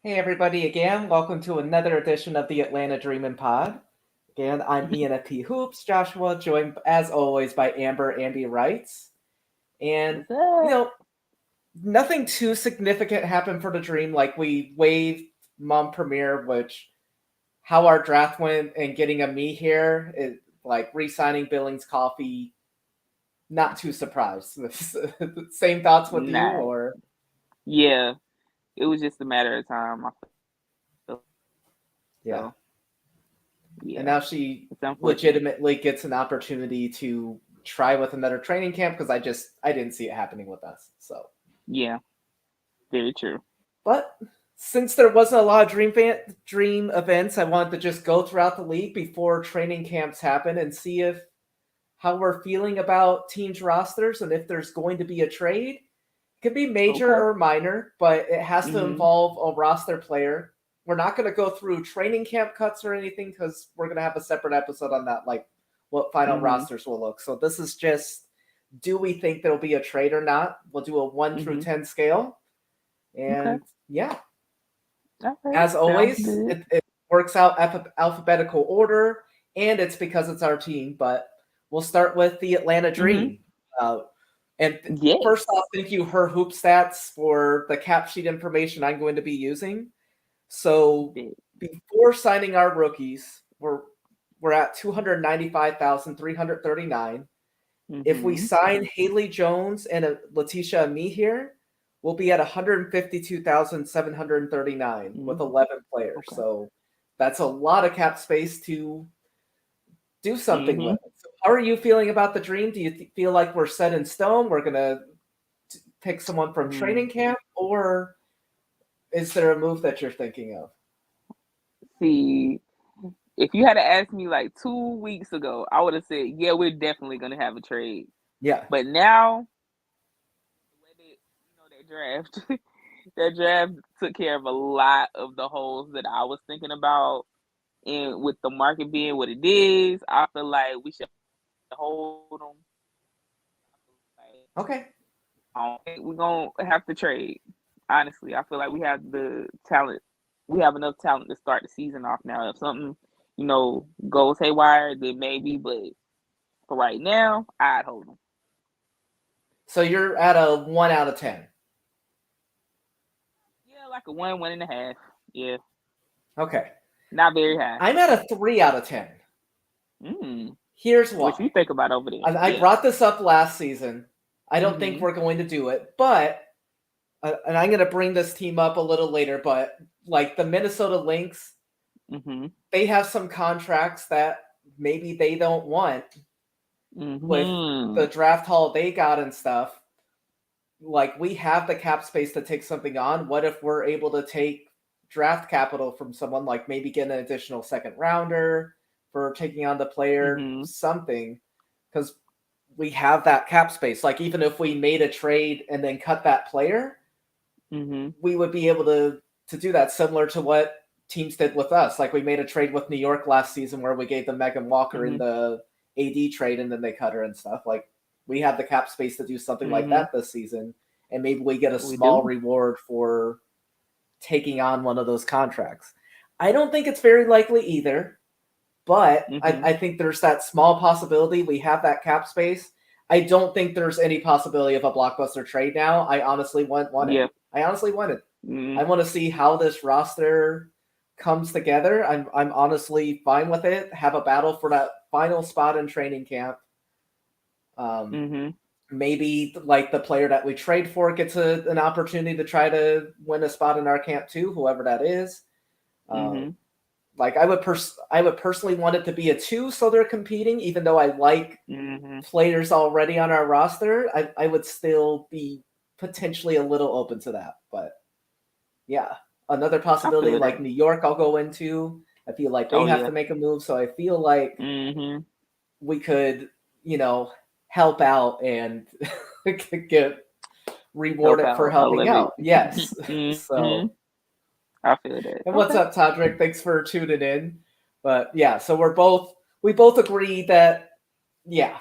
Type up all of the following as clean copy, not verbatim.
Hey everybody again, welcome to another edition of the Atlanta Dreamin' Pod. Again, I'm Ian at P Hoops, Joshua, joined as always by AmbeeWrites. And, What's up? nothing too significant happened for the Dream. Like, we waived Mom Premier, which, how our draft went and getting a me here, like, re-signing Billings Coffee, not too surprised. Same thoughts with you, Nah, or? yeah, it was just a matter of time. I feel Yeah. so. And Yeah, now she it's unfortunate. legitimately gets an opportunity to try with another training camp because I didn't see it happening with us. So, Yeah, very true. but since there wasn't a lot of dream events, I wanted to just go throughout the league before training camps happen and see if how we're feeling about teams rosters and if there's going to be a trade. It could be major Okay. or minor, but it has to Mhm. involve a roster player. We're not going to go through training camp cuts or anything because we're going to have a separate episode on that, like what final Mhm. rosters will look. So this is just, do we think there'll be a trade or not? We'll do a 1 through Mhm. 10 scale. Okay. And yeah, All right. as Sounds always, good. it works out alphabetical order, and it's because it's our team. But we'll start with the Atlanta Mhm. Dream. Uh, and first Yes. off, thank you, Her Hoop Stats, for the cap sheet information I'm going to be using. So Big. before signing our rookies, we're at 295,339. If we Mhm. sign Haley Jones and Letitia Ami here, we'll be at 152,739 with Mhm. 11 players. Okay. So that's a lot of cap space to do something with. Mhm. So how are you feeling about the Dream? Do you feel like we're set in stone? We're gonna pick someone from Mm. training camp, or is there a move that you're thinking of? See, if you had to ask me like 2 weeks ago, I would have said, yeah, we're definitely gonna have a trade. Yeah. But now, the way that draft, that draft took care of a lot of the holes that I was thinking about. And with the market being what it is, I feel like we should hold them. Like, Okay. I don't think we're gonna have to trade. Honestly, I feel like we have the talent. We have enough talent to start the season off now. If something, goes haywire, then maybe. But for right now, I'd hold them. So you're at a 1 out of 10. Yeah, like a 1.5. Yeah, Okay. not very high. I'm at a 3 out of 10. Mm. Here's What you why. think about over there? I Yeah. brought this up last season. I don't think Mhm. we're going to do it, but and I'm going to bring this team up a little later, but like the Minnesota Lynx, Mhm. they have some contracts that maybe they don't want with the Mhm. draft haul they got and stuff. Like, we have the cap space to take something on. What if we're able to take draft capital from someone, like maybe get an additional second rounder for taking on the player, Mhm. something? Because we have that cap space. Like, even if we made a trade and then cut that player, Mhm. we would be able to do that, similar to what teams did with us. Like, we made a trade with New York last season where we gave them Megan Walker in Mhm. the AD trade and then they cut her and stuff. Like, we have the cap space to do something like Mhm. that this season, and maybe we get a We small do. reward for taking on one of those contracts. I don't think it's very likely either, but Mhm. I think there's that small possibility. We have that cap space. I don't think there's any possibility of a blockbuster trade now. I honestly want it. Yeah. I honestly want it. I Mhm. want to see how this roster comes together. I'm honestly fine with it. Have a battle for that final spot in training camp. Um, Mhm. Maybe like the player that we trade for gets an opportunity to try to win a spot in our camp too, whoever that is. Um, Mhm. like I would personally want it to be a 2, so they're competing. Even though I like Mhm. players already on our roster, I would still be potentially a little open to that. But yeah, another I possibility feel like that. New York, I'll go into. I feel like they Oh have yeah. to make a move, so I feel like Mhm. we could, you know, help out and get Help rewarded for out a helping little bit. out. Yes. Mhm. So, I feel that. and what's Okay. up, Todrick? Thanks for tuning in. But yeah, so we both agree that yeah,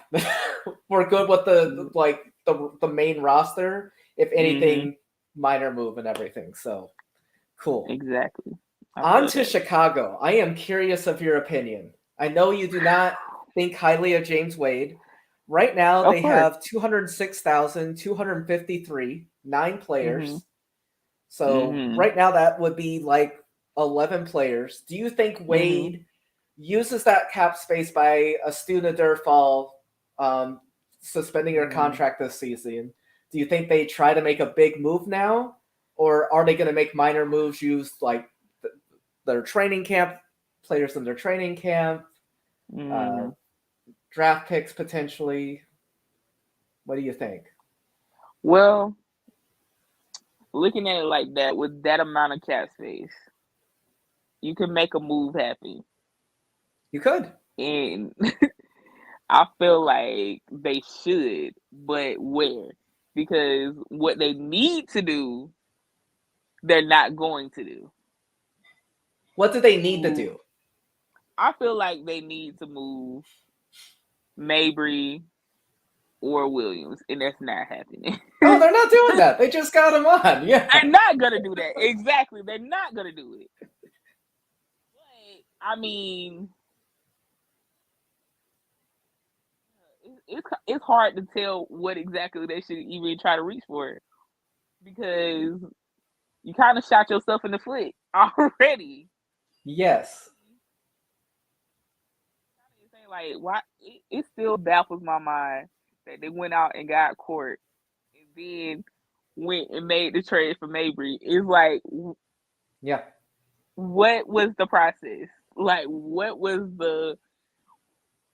we're good with the main roster. If Mhm. anything, minor move and everything. So Cool. Exactly. On to Chicago. I am curious of your opinion. I know you do not think highly of James Wade. Right now, Of they course. have 206,253, 9 players. Mm-hmm. So Mm-hmm. right now, that would be like 11 players. Do you think Wade uses that cap space by a student Durfall suspending their contract this season? Do you think they try to make a big move now? Or are they going to make minor moves, use like their training camp, players in their training camp, draft picks potentially? What do you think? Well, looking at it like that, with that amount of cap space, you can make a move happen. You could. And I feel like they should, but where? Because what they need to do, they're not going to do. What do they need to do? I feel like they need to move Mabry or Williams, and that's not happening. Oh, they're not doing that. They just got him on. Yeah. They're not going to do that. Exactly. They're not going to do it. But, I mean, it's hard to tell what exactly they should even try to reach for, because you kind of shot yourself in the foot already. Yes. Like, why? It still baffles my mind that they went out and got Court, and then went and made the trade for Mabry. It's like, yeah, what was the process? Like, what was the?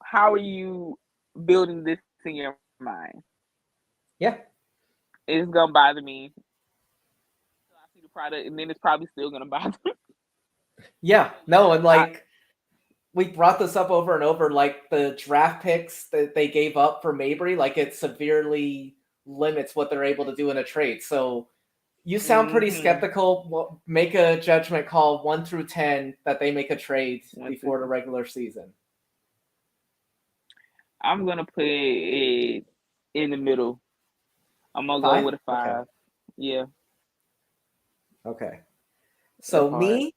How are you building this in your mind? Yeah, it's gonna bother me. So I see the product, and then it's probably still gonna bother me. Yeah, no, and like we brought this up over and over, like the draft picks that they gave up for Mabry, like it severely limits what they're able to do in a trade. So you sound pretty skeptical. Well, make a judgment call 1 through 10 that they make a trade before the regular season. I'm gonna put it in the middle. I'm gonna 5? go with a 5. Okay. Yeah. Okay. So me,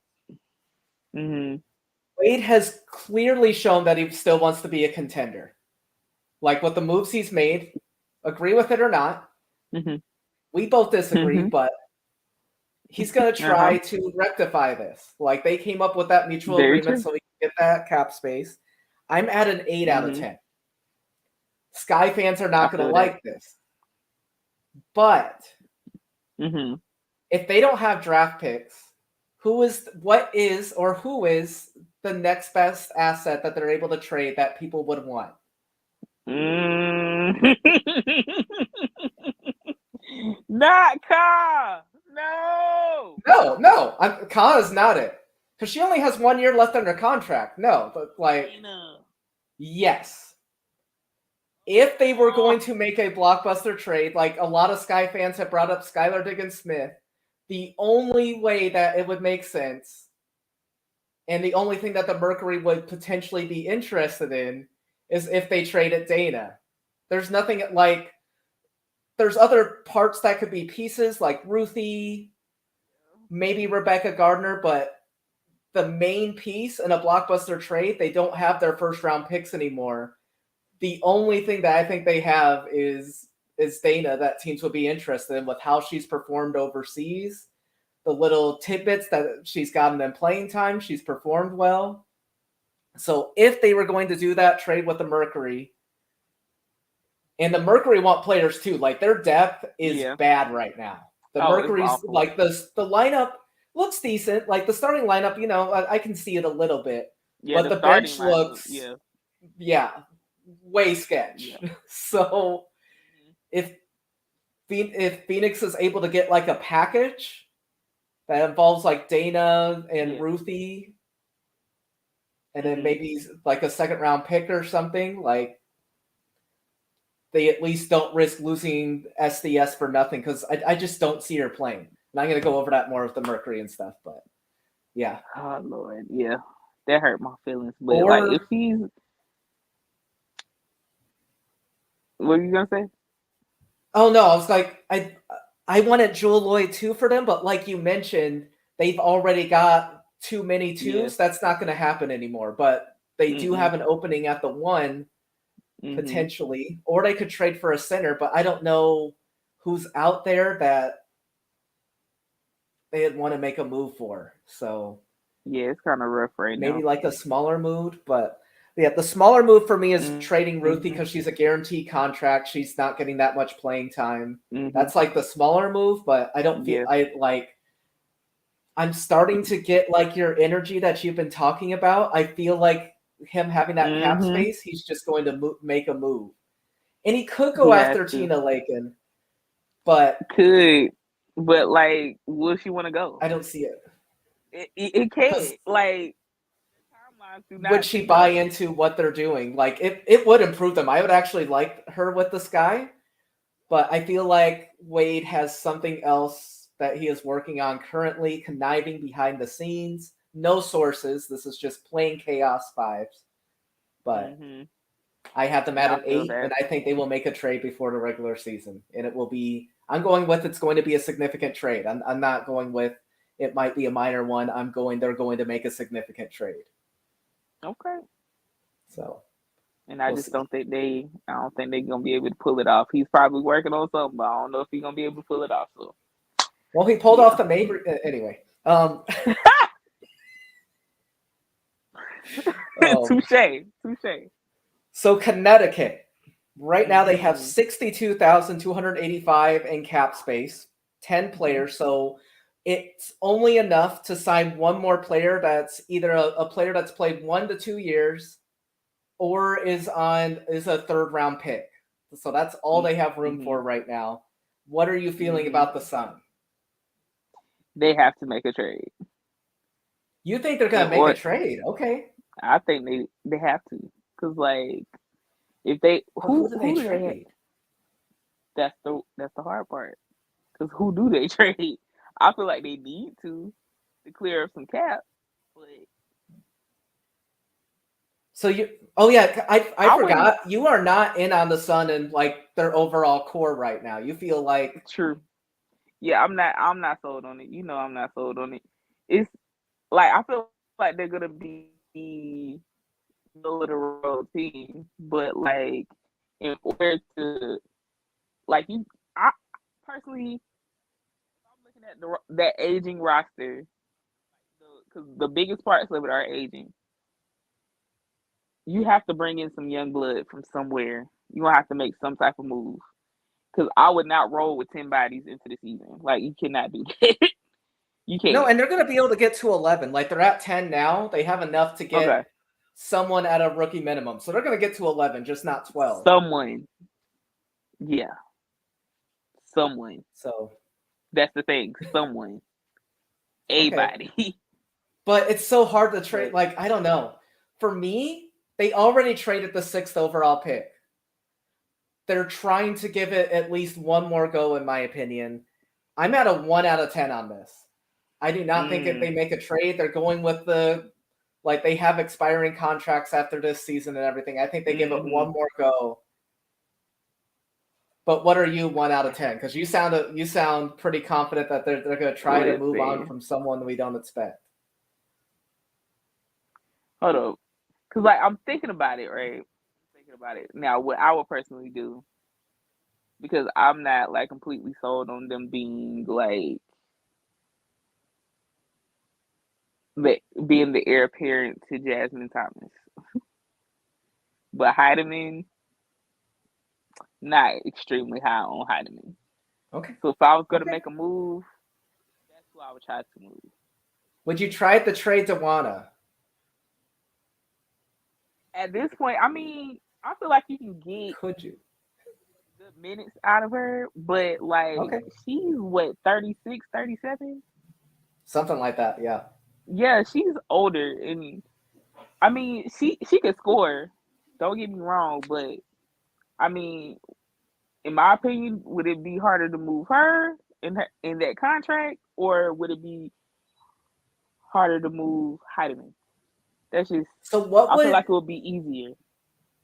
Wade has clearly shown that he still wants to be a contender. Like with the moves he's made, agree with it or not. We both disagree, but he's going to try to rectify this. Like they came up with that mutual agreement so we can get that cap space. I'm at an 8 out of 10. Sky fans are not going to like this. But if they don't have draft picks, who is the next best asset that they're able to trade that people would want? Not Ka. No. Ka is not it. Because she only has 1 year left under contract. No, but like, yes. If they were going to make a blockbuster trade, like a lot of Sky fans have brought up Skylar Diggins-Smith, the only way that it would make sense, and the only thing that the Mercury would potentially be interested in, is if they traded Dana. There's nothing like, there's other parts that could be pieces, like Ruthie, maybe Rebecca Gardner, but the main piece in a blockbuster trade, they don't have their first round picks anymore. The only thing that I think they have is Dana that teams would be interested in with how she's performed overseas. The little tidbits that she's gotten in playing time, she's performed well. So if they were going to do that trade with the Mercury, and the Mercury want players too, like their depth is bad right now. The Mercury's like the lineup looks decent. Like the starting lineup, I can see it a little bit. Yeah, but the bench looks way sketch. Yeah. So if Phoenix is able to get like a package that involves like Dana and Ruthie, and then maybe like a second round pick or something, like they at least don't risk losing SDS for nothing, because I just don't see her playing. And I'm going to go over that more with the Mercury and stuff, but yeah. Oh, Lord, yeah. That hurt my feelings. But like, if he's... What were you going to say? Oh, no, I was like, I wanted Jewel Lloyd too for them, but like you mentioned, they've already got too many Yeah. twos. That's not going to happen anymore. But they do have Mm-mm. an opening at the 1 Mm-hmm. potentially, or they could trade for a center. But I don't know who's out there that they'd want to make a move for. So Yeah, it's kind of rough right maybe now. like a smaller move, but yeah, the smaller move for me is trading Ruthie Mm-hmm. because she's a guaranteed contract. She's not getting that much playing time. Mm-hmm. That's like the smaller move, but I don't feel Yeah. I'm starting to get like your energy that you've been talking about. I feel like him having that cap Mm-hmm. space, he's just going to make a move. And he could go He has after to. Tina Lakin, but Could, but like, will she want to go? I don't see it. It Because can't. Like, timelines do would not she sync buy up. into what they're doing? Like it would improve them. I would actually like her with the Sky, but I feel like Wade has something else that he is working on currently, conniving behind the scenes. No sources. This is just plain chaos vibes. But Mm-hmm. I have them at Yeah, I an feel 8, that. and I think they will make a trade before the regular season. And it will be, I'm going with it's going to be a significant trade. I'm not going with it might be a minor one. They're going to make a significant trade. Okay. So And I we'll just see. I don't think they're gonna be able to pull it off. He's probably working on something, but I don't know if he's gonna be able to pull it off. So Well, he pulled yeah. off the Mabry anyway. Um, Touche. Touche. so Connecticut, right now they have Mm-hmm. 62,285 in cap space, 10 Mm-hmm. players. So it's only enough to sign one more player that's either a player that's played 1 to 2 years or is a third round pick. So that's all they have room Mm-hmm. for right now. What are you feeling Mm-hmm. about the Sun? They have to make a trade. You think they're In going to make a or trade? Okay. I think they have to, cause like if they But who do they who do they have? trade? That's the hard part. Cause who do they trade? I feel like they need to clear up some cap, but So you, oh yeah, I I wouldn't. forgot. You are not in on the Sun and like their overall core right now. You feel like True. Yeah, I'm not sold on it. You know, I'm not sold on it. It's like I feel like they're gonna be middle of the road team, but like in order to like you, I personally, I'm looking at that aging roster because the biggest parts of it are aging. You have to bring in some young blood from somewhere. You gonna have to make some type of move. Because I would not roll with 10 bodies into the season. Like you cannot do that. You no, can't. and they're going to be able to get to 11. Like they're at 10 now. They have enough to Okay. get someone at a rookie minimum. So they're going to get to 11, just not 12. Someone. Yeah. Someone. So That's the thing. Someone. A okay, body. but it's so hard to trade. But Like I don't know. For me, they already traded the 6th overall pick. They're trying to give it at least one more go, in my opinion. I'm at a 1 out of 10 on this. I do not think if they mm, make a trade, they're going with they have expiring contracts after this season and everything. I think they give it mm-hmm. one more go. But what are you 1 out of 10? Because you sound pretty confident that they're going to try to Let's move on see. from someone we don't expect. Hold up. Because like I'm thinking about it, right? Thinking about it. Now what I would personally do, because I'm not like completely sold on them being like being the heir apparent to Jasmine Thomas. But Heidemann, not extremely high on Heidemann. Okay. So if I was gonna Okay. make a move, that's who I would try to move. Would you try the trade Dewana? At this point, I mean, I feel like you can get Could you? good minutes out of her, but like Okay. she's what 36, 37. Something like that. Yeah. Yeah, she's older, and I mean, she could score. Don't get me wrong, but I mean, in my opinion, would it be harder to move her in that contract, or would it be harder to move Heidemann? That's just So what I feel would like it would be easier.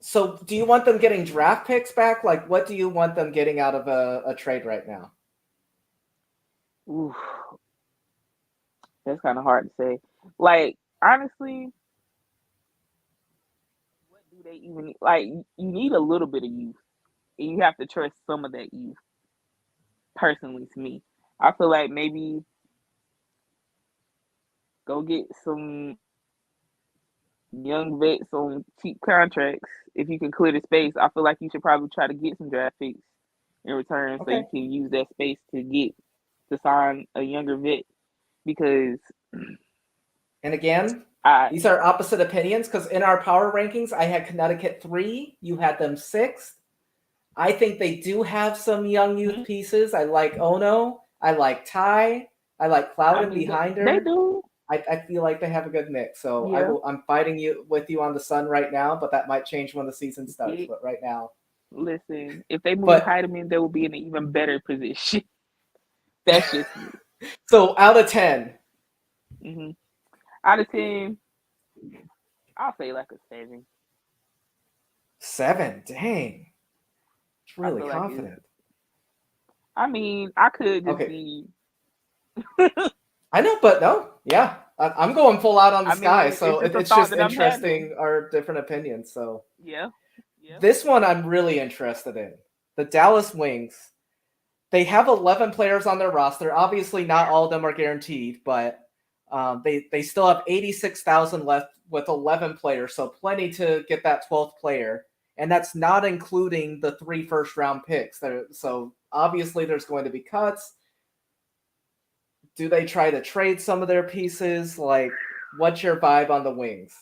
So do you want them getting draft picks back? Like what do you want them getting out of a trade right now? Oof. That's kind of hard to say. Like, honestly, what do they even need? Like? You need a little bit of youth, and you have to trust some of that youth. Personally, to me, I feel like maybe go get some young vets on cheap contracts. If you can clear the space, I feel like you should probably try to get some draft picks in return, so Okay. you can use that space to sign a younger vet. Because And again, I these are opposite opinions because in our power rankings, I had Connecticut 3, you had them 6th. I think they do have some young youth pieces. I like Ono. I like Ty. I like I Clouden mean behind they her. do. I feel like they have a good mix. So Yeah, I'm fighting you with you on the Sun right now, but that might change when the season starts. see, But right now, listen, if they move but Heidemann, they will be in an even better position. That's just me. so out of 10, hmm Out of 10, I'll say like a 7. 7. Dang, it's I really feel like it's. confident. I mean, I could just Okay, be. I know, but no, yeah, I'm going full out on the I sky. mean, it's So just a it's thought just that I'm having. interesting our different opinions. So Yeah, yeah. this one I'm really interested in. The Dallas Wings. They have 11 players on their roster. Obviously, not all of them are guaranteed, but they still have 86,000 left with 11 players, so plenty to get that 12th player. And that's not including the 3 first-round picks. So obviously, there's going to be cuts. Do they try to trade some of their pieces? Like, what's your vibe on the Wings?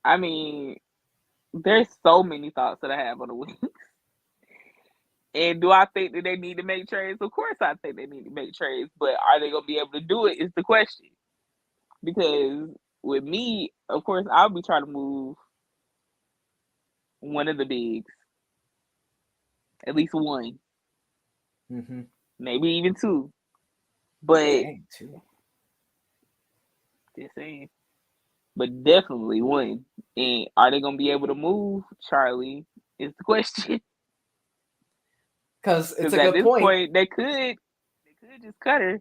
I mean, there's so many thoughts that I have on the Wings. And do I think that they need to make trades? Of course, I think they need to make trades, but are they going to be able to do it? Is the question. Because with me, of course, I'll be trying to move one of the bigs, at least one, Mm-hmm. maybe even two. But Dang, too. just saying, but definitely one. And are they going to be able to move Charlie? Is the question. Because it's Because a at good this point. point, they could just cut her.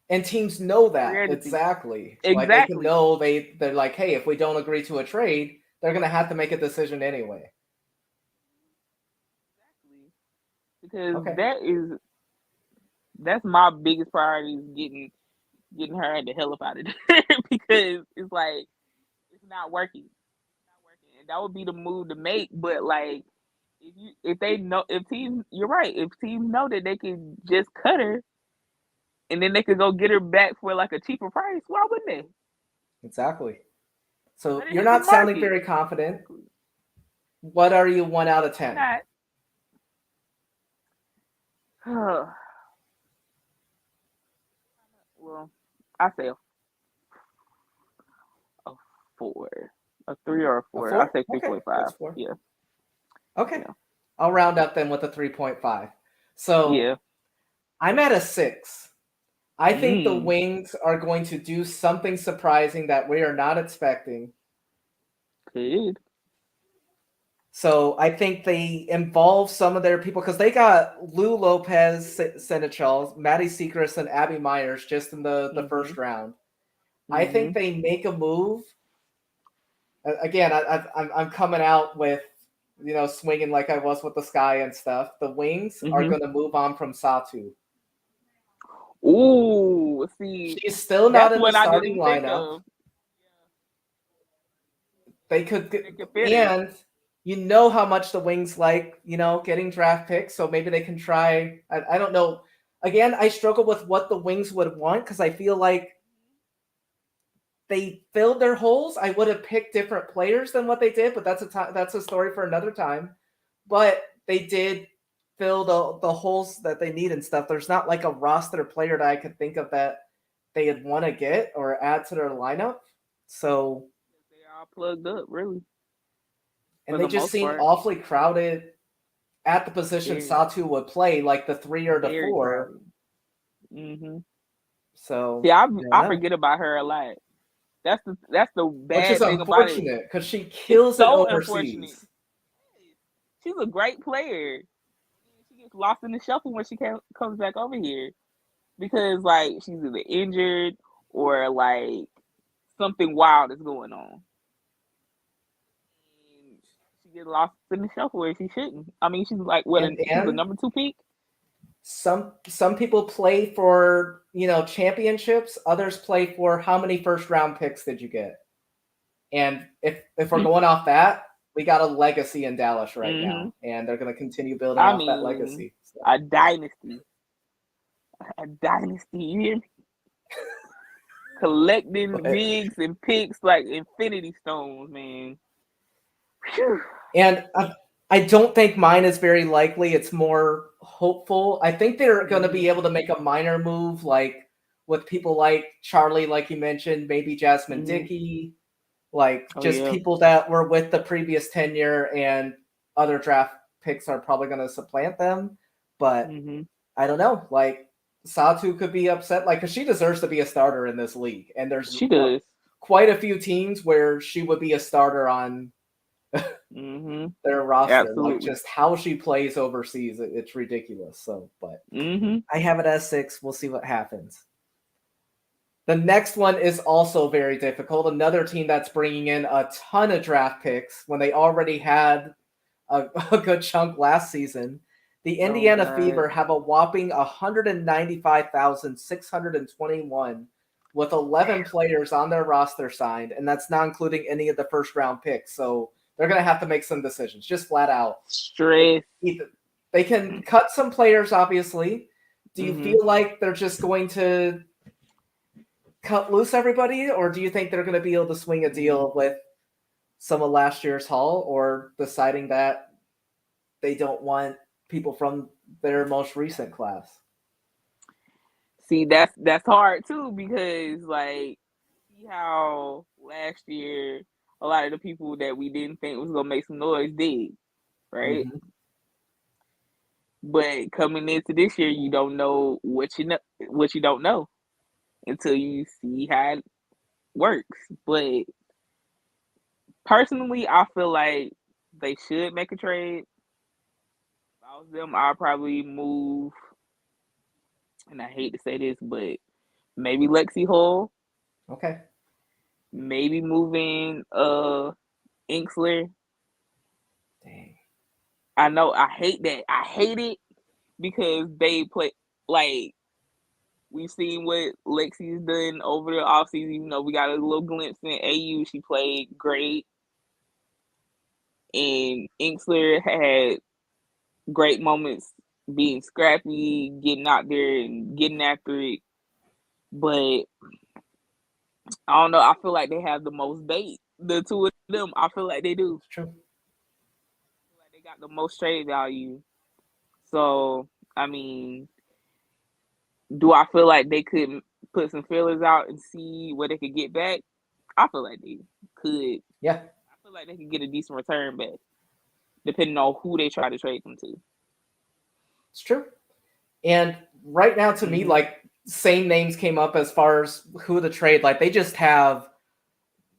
And teams know that Reality. exactly. Like they can Exactly. know they're like, hey, if we don't agree to a trade, they're gonna have to make a decision anyway. Exactly. Because Okay. that's my biggest priority is getting her the hell up out of there because it's like it's not working. It's not working. And that would be the move to make. But like if they know if teams you're right, if teams know that they can just cut her and then they could go get her back for like a cheaper price, why wouldn't they? Exactly. So Let it you're hit the not sounding market. very confident. Exactly. What are you 1 out of 10? I'm not. Well, I say a 4, a 3 or a A 4. I 4? say Okay, 3.5. that's 4. Yeah, Okay. yeah, I'll round up then with a 3.5. So yeah. I'm at a 6. I think the Mm. Wings are going to do something surprising that we are not expecting. Good. So I think they involve some of their people because they got Lou Lopez, Senechal, Maddie Sechrist, and Abby Myers just in the first Mhm. round. I think Mhm. they make a move. Again, I'm coming out with swinging like I was with the Sky and stuff. The Wings are Mhm. going to move on from Satu. Ooh, see, She's still not that's in the what I didn't starting even think lineup. of. They could They get, could fit her. and you know how much the Wings like, getting draft picks, so maybe they can try. I don't know. Again, I struggle with what the Wings would want because I feel like they filled their holes. I would have picked different players than what they did, but that's a story for another time. But they did fill the holes that they need and stuff. There's not like a roster player that I could think of that they'd want to get or add to their lineup. So, They all plugged up, really, and for they the just most seem part. awfully crowded at the position Very, Satu would play, like the 3 or the very 4. crowded. Mhm. See, So, I I don't I know. forget about her a lot. That's the Which is bad thing about it. unfortunate because she It's kills it so unfortunate. overseas. She's a great player. She gets lost in the shuffle when she comes back over here. because like she's either injured or like something wild is going on. And she gets lost in the shuffle where she shouldn't. I mean, she's like what? She's the And number 2 pick. some people play for, championships, others play for how many first round picks did you get. And if we're going off that, we got a legacy in Dallas right Mm-hmm. now, and they're going to continue building I off that mean, legacy. So. a dynasty, a dynasty. You hear me? Collecting But, bigs and picks like infinity stones, man. Whew. and I don't think mine is very likely. It's more hopeful. I think they're going to be able to make a minor move, like with people like Charlie, like you mentioned, maybe Jasmine Dickey, like just people that were with the previous tenure, and other draft picks are probably going to supplant them. But I don't know. Like Satu could be upset, like because she deserves to be a starter in this league, and there's She does. quite a few teams where she would be a starter on their roster. Absolutely. Like just how she plays overseas, it's ridiculous. So, but I have it as 6. We'll see what happens. The next one is also very difficult. Another team that's bringing in a ton of draft picks when they already had a good chunk last season. The Indiana Fever have a whopping 195,621 with 11 players on their roster signed, and that's not including any of the first round picks. So they're going to have to make some decisions, just flat out. Straight. They can cut some players, obviously. Do you feel like they're just going to cut loose everybody, or do you think they're going to be able to swing a deal with some of last year's haul, or deciding that they don't want people from their most recent class? See, that's hard too, because like, see how last year a lot of the people that we didn't think was gonna make some noise did, right? But coming into this year, you don't know what you don't know until you see how it works. But personally, I feel like they should make a trade. If I was them, I'd probably move, and I hate to say this, but maybe Lexi Hull. Okay. Maybe moving Inksler. Dang. I know I hate that. I hate it because they play like we've seen what Lexi's done over the offseason. You know, we got a little glimpse in AU. She played great. And Inksler had great moments being scrappy, getting out there and getting after it. But I don't know. I feel like they have the most bait. The two of them, I feel like they do. It's true. I feel like they got the most trade value. So, I mean, do I feel like they could put some feelers out and see what they could get back? I feel like they could. Yeah. I feel like they could get a decent return back, depending on who they try to trade them to. It's true. And right now, to me, like, same names came up as far as who to trade. Like, they just have,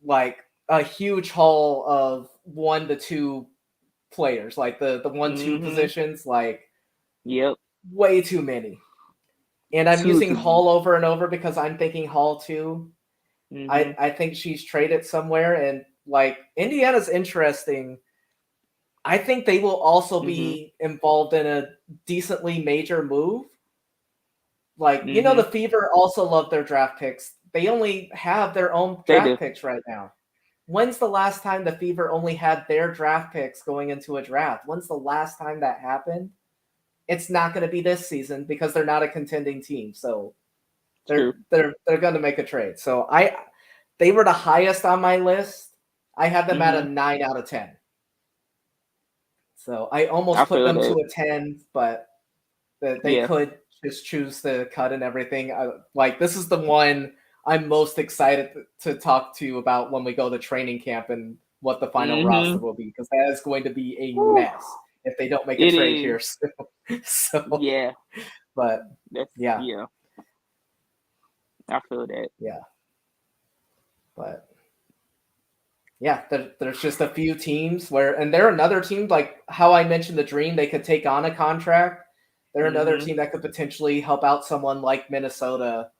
like, a huge haul of 1 to 2 players. Like, the 1-2 positions, like, way too many. And I'm using Hall over and over because I'm thinking Hall too. I think she's traded somewhere, and like Indiana's interesting. I think they will also be involved in a decently major move. Like, the Fever also love their draft picks. They only have their own draft picks right now. When's the last time the Fever only had their draft picks going into a draft? When's the last time that happened? It's not going to be this season because they're not a contending team. So they're going to make a trade. So they were the highest on my list. I have them at a 9 out of 10. So I almost put them to a 10, but they could just choose to cut and everything. Like, this is the one I'm most excited to talk to you about when we go to training camp and what the final roster will be, because that is going to be a mess if they don't make a trade here. So yeah, but yeah, I feel that. Yeah, but yeah, there's just a few teams where, and they're another team, like how I mentioned the Dream, they could take on a contract. they're another team that could potentially help out someone like Minnesota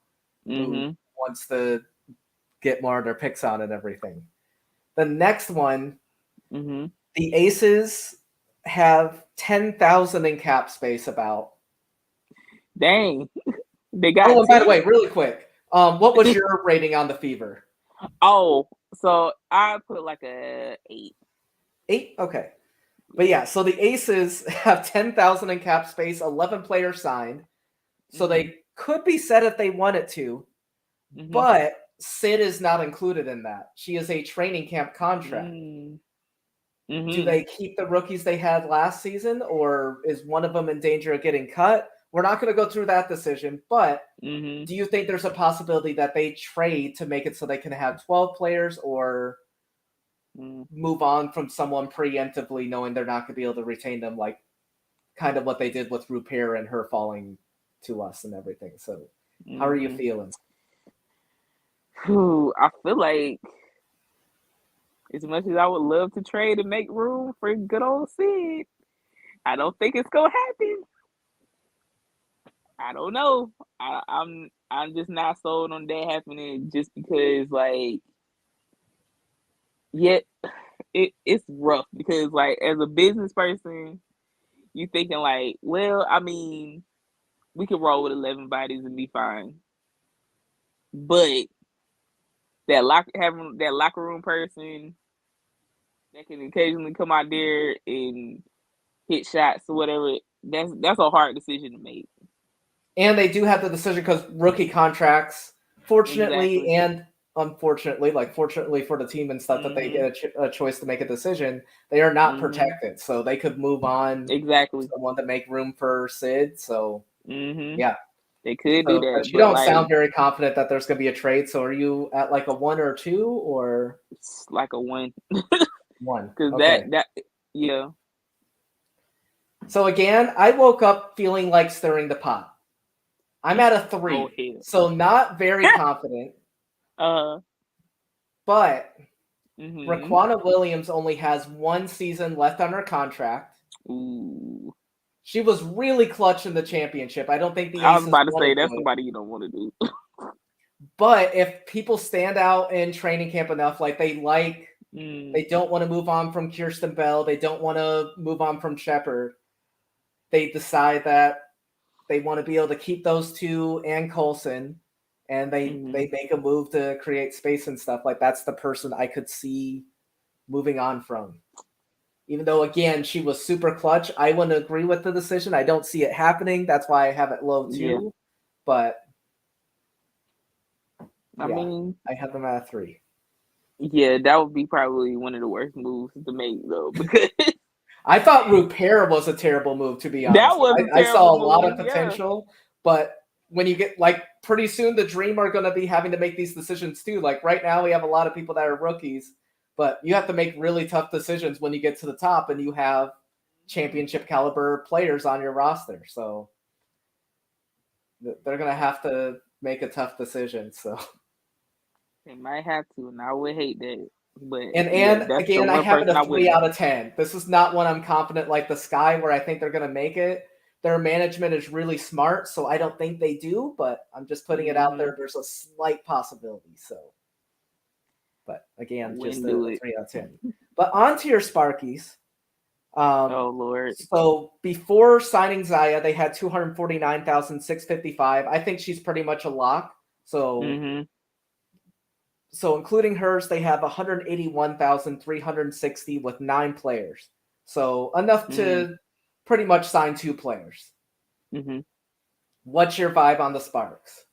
who wants to get more of their picks on and everything. The next one, the Aces have 10,000 in cap space about. Dang. They got and by the way, really quick, what was your rating on the Fever? Oh, so I put like a 8. 8? Okay. But yeah, so the Aces have 10,000 in cap space, 11 players signed. So they could be set if they wanted to. But Sid is not included in that. She is a training camp contract. Do they keep the rookies they had last season, or is one of them in danger of getting cut? We're not going to go through that decision, but do you think there's a possibility that they trade to make it so they can have 12 players, or move on from someone preemptively knowing they're not going to be able to retain them, like kind of what they did with Rupert and her falling to us and everything? So how are you feeling? I feel like as much as I would love to trade and make room for good old Sid, I don't think it's gonna happen. I don't know. I'm just not sold on that happening, just because like, it's rough, because like as a business person, you thinking like, well, I mean, we could roll with 11 bodies and be fine, but having that locker room person that can occasionally come out there and hit shots or whatever, that's a hard decision to make. And they do have the decision because rookie contracts, fortunately and unfortunately, like fortunately for the team and stuff, that they get a choice to make a decision, they are not protected. So they could move on someone to make room for Sid. So, yeah. They could do that. But you don't sound very confident that there's going to be a trade. So are you at like a 1 or 2, or? It's like a 1. 1. Because yeah. So again, I woke up feeling like stirring the pot. I'm at a 3, so not very confident. But Raquana Williams only has 1 season left on her contract. Ooh. She was really clutch in the championship. I don't think the Aces. I was about to say that's somebody you don't want to do. But if people stand out in training camp enough, like they don't want to move on from Kirsten Bell, they don't want to move on from Shepard, they decide that they want to be able to keep those 2 and Coulson, and they make a move to create space and stuff. Like, that's the person I could see moving on from. Even though, again, she was super clutch, I wouldn't agree with the decision. I don't see it happening. That's why I have it low too. Yeah. But I mean, I have them at a 3. Yeah, that would be probably one of the worst moves to make, though, because I thought Rupert was a terrible move, to be honest. That was I saw a lot of potential, but when you get, like, pretty soon the Dream are going to be having to make these decisions too. Like, right now we have a lot of people that are rookies, but you have to make really tough decisions when you get to the top and you have championship caliber players on your roster. So they're going to have to make a tough decision. So they might have to, and I would hate that. But again, I have it a 3 out of 10. This is not one I'm confident like the Sky, where I think they're going to make it. Their management is really smart, so I don't think they do, but I'm just putting it out there. There's a slight possibility. So, but again, just a 3 out of 10. But on to your Sparkies. Oh, Lord. So before signing Zaya, they had 249,655. I think she's pretty much a lock. So, so including hers, they have 181,360 with 9 players. So enough to pretty much sign 2 players. What's your vibe on the Sparks?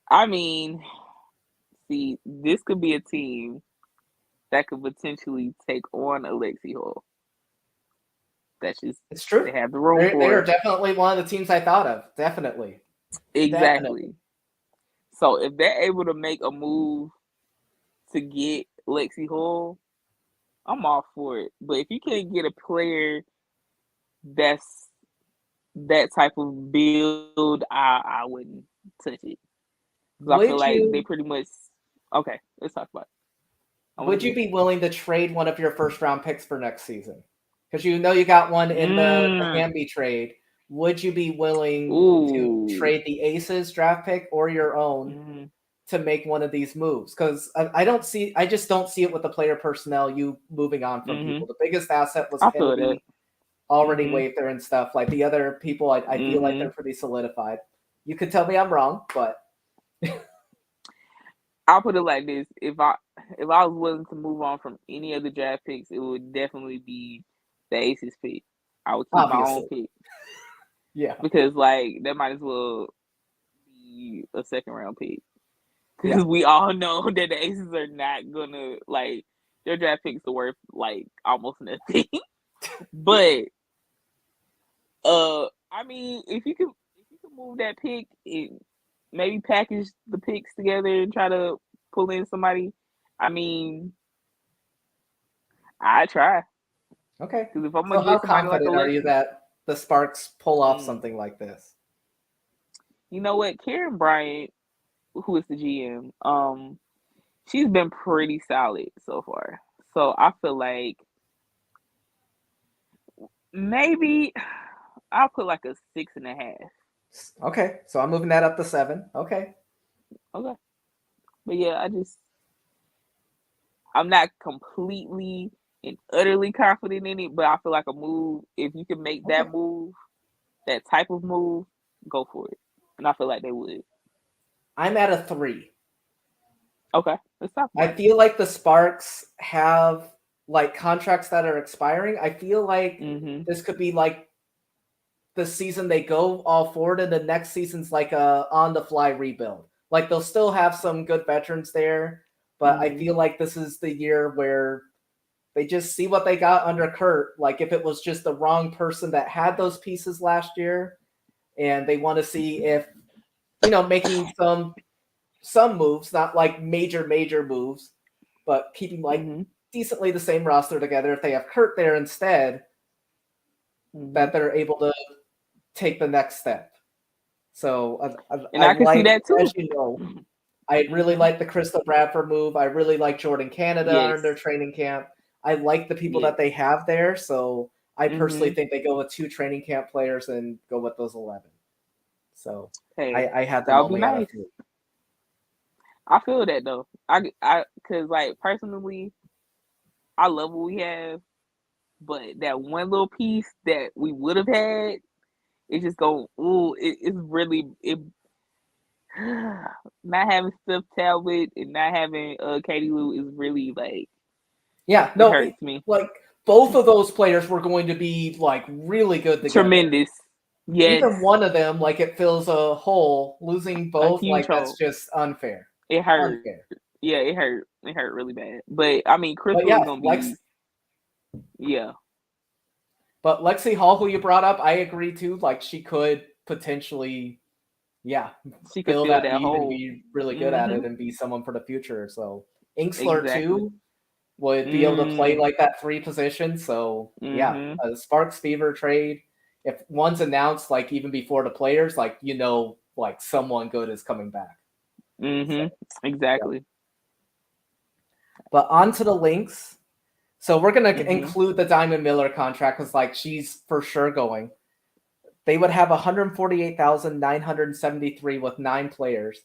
I mean, see, this could be a team that could potentially take on Alexi Hall. That's just, it's true. They have the room for it. They are definitely one of the teams I thought of. Definitely. Exactly. So if they're able to make a move to get Lexi Hall, I'm all for it. But if you can't get a player that's that type of build, I wouldn't touch it. I feel like they pretty much. Okay, let's talk about it. Would you be willing to trade one of your first round picks for next season? because you know you got one in the Ambie trade. Would you be willing to Ooh. trade the Aces draft pick or your own to make one of these moves? Because I just don't see it with the player personnel, you moving on from people. The biggest asset was I feel that. Kennedy, already waived there and stuff. Like the other people, I feel like they're pretty solidified. You could tell me I'm wrong, but I'll put it like this: if I was willing to move on from any of the draft picks, it would definitely be the Aces pick. I would keep my own obviously, pick yeah, because like that might as well be a second round pick because yeah. we all know that the Aces are not gonna like their draft picks are worth like almost nothing. But I mean, if you could move that pick and maybe package the picks together and try to pull in somebody, I mean, I try. Okay. Because if I'm So gonna how get somebody like confident are you Alexis, that the Sparks pull off something like this? you know what, Karen Bryant, who is the GM, she's been pretty solid so far. So I feel like maybe I'll put like a 6.5. Okay, so I'm moving that up to 7. Okay. Okay, but yeah, I'm not completely and utterly confident in it, but I feel like a move, if you can make that move, that type of move, go for it. And I feel like they would. I'm at a 3. Okay, let's talk I about it. feel like the Sparks have like contracts that are expiring. I feel like this could be like the season they go all forward, and the next season's like a on the fly rebuild. Like they'll still have some good veterans there, but I feel like this is the year where they just see what they got under Kurt. Like if it was just the wrong person that had those pieces last year, and they want to see if making some moves, not like major moves, but keeping like decently the same roster together. If they have Kurt there instead, that they're able to take the next step. So and I can see like, that too. as you know, I really like the Crystal Bradford move. I really like Jordan Canada in their training camp. I like the people that they have there. So I personally think they go with 2 training camp players and go with those 11. So Hey, I had that them would be only out of nice. 3. I feel that though. Cause like personally, I love what we have, but that one little piece that we would have had, it just go. Ooh, it's really it. Not having Steph Talbot and not having Katie Lou is really like Yeah, it no, hurts me. like both of those players were going to be like really good together. Tremendous. Yes. Either one of them, like it fills a hole. Losing A both, huge like that's hole. just unfair. It hurt. Unfair. Yeah, it hurt. It hurt really bad. But I mean, But Crystal yeah, is gonna be. Yeah. But Lexi Hall, who you brought up, I agree too. Like she could potentially, She could fill fill that that need and hole. be really good at it and be someone for the future. So Inksler Exactly. too would be able to play like that 3 position. So yeah, a Sparks Fever trade. If one's announced, like even before the players, like like someone good is coming back. So, Exactly. yeah. But on to the Lynx. So we're gonna include the Diamond Miller contract because like she's for sure going. They would have 148,973 with 9 players.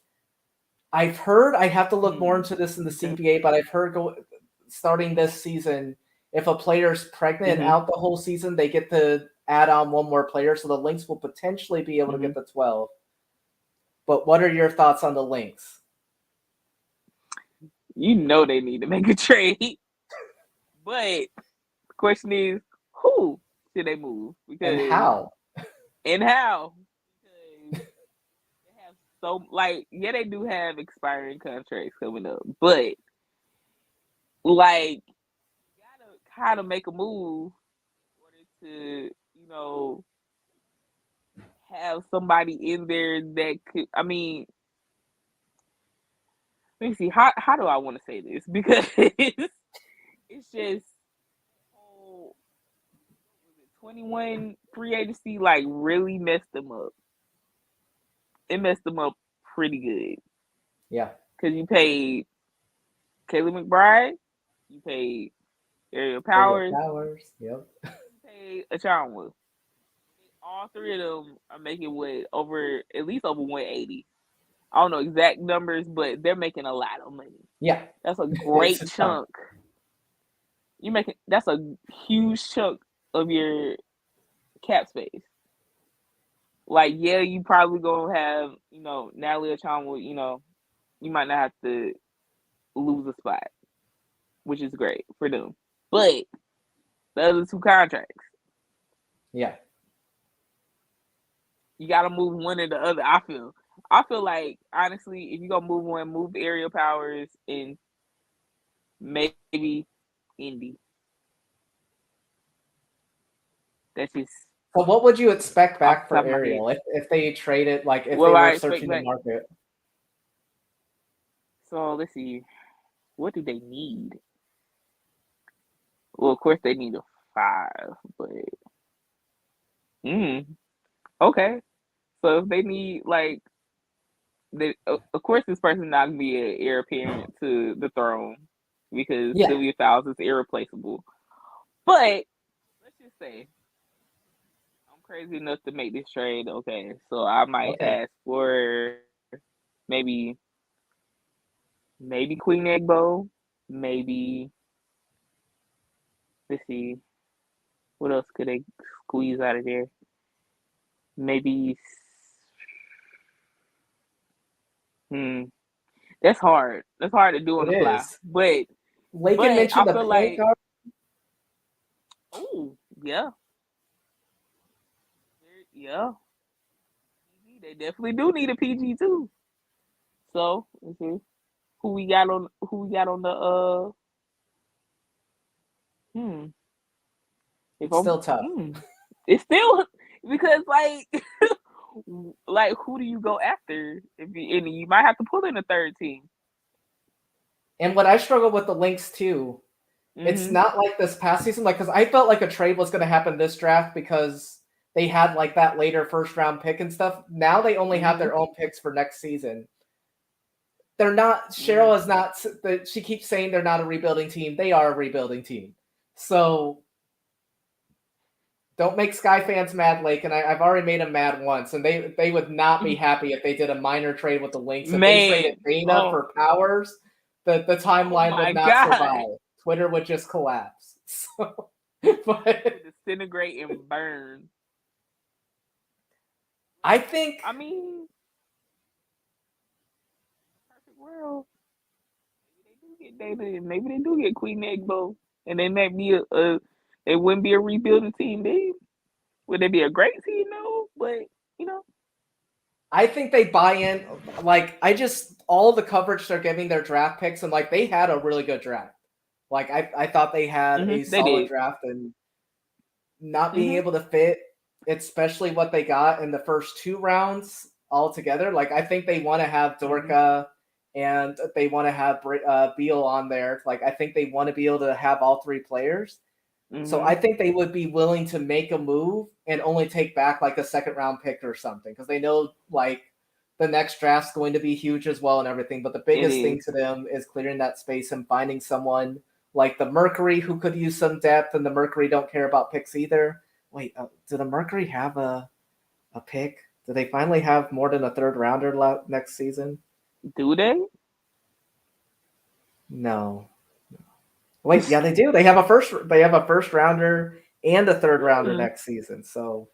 I've heard, I have to look more into this in the CBA, but I've heard starting this season, if a player's pregnant and out the whole season, they get to add on one more player. So the Lynx will potentially be able to get the 12. But what are your thoughts on the Lynx? You know they need to make a trade. But the question is, who should they move? And how? And how? Because they have they do have expiring contracts coming up, but like you gotta kind of make a move in order to, have somebody in there that could. I mean, let me see. How do I want to say this? Because it's just whole 21 free agency like really messed them up. It messed them up pretty good. Yeah. Because you paid Kayla McBride, you paid Ariel Powers, Yep. Achanwa. All three of them are making at least over 180. I don't know exact numbers, but they're making a lot of money. Yeah. That's a It's great a ton. chunk. That's a huge chunk of your cap space. Like, yeah, you probably gonna have, Natalie Achanwa, you might not have to lose a spot, which is great for them. But the other two contracts, Yeah. you gotta move one or the other. I feel like, honestly, if you gonna move one, move Aerial Powers and maybe Indy. That's just So what would you expect off back the top for of my head. Ariel if they traded, like if they Well, were I expect searching the back. market? So let's see. What do they need? Well, of course they need a 5, but okay. So if they need of course this person not gonna be an heir apparent to the throne because Yeah. Sylvia Fowles is irreplaceable. But let's just say I'm crazy enough to make this trade. Okay, so I might Okay. ask for maybe Queen Egbo, maybe let's see what else could they squeeze out of there. Maybe hmm that's hard. That's hard to do on It the fly. is. But Lakin I mentioned the feel point like guard. oh yeah. Yeah. They definitely do need a PG too. So let's see who we got on the hmm. If It's I'm still tough. it's still because like who do you go after and you might have to pull in a third team. And what I struggle with the Lynx too, it's Mm-hmm. not like this past season, like because I felt like a trade was going to happen this draft because they had like that later first round pick and stuff. Now they only have Mm-hmm. their own picks for next season. They're not. Mm-hmm. Cheryl is not. She keeps saying they're not a rebuilding team. They are a rebuilding team. So don't make Sky fans mad, Lake. And I've already made them mad once, and they would not be happy if they did a minor trade with the Lynx. If they traded Man, Dana for Powers, the oh timeline would my not god. survive. Twitter would just collapse. So, Would but disintegrate and burn. I think I mean, perfect world. Maybe they do get Dana, and maybe they do get Queen Egbo, and they might be they wouldn't be a rebuilding team. Would they be a great team? No, but you know, I think they buy in. Like I just all the coverage they're giving their draft picks, and like they had a really good draft. Like I thought they had a they solid did. draft, and not being Mm-hmm. able to fit, especially what they got in the first 2 rounds altogether. Like I think they want to have Dorka and they want to have Beal on there. Like I think they want to be able to have all 3 players. So Mm-hmm. I think they would be willing to make a move and only take back like a second round pick or something because they know like the next draft's going to be huge as well and everything. But the It biggest is. thing to them is clearing that space and finding someone like the Mercury who could use some depth, and the Mercury don't care about picks either. Wait, do the Mercury have a pick? Do they finally have more than a third rounder next season? Do they? No. Wait, yeah, they do. They have a first. They have a first rounder and a third rounder Hmm. next season. So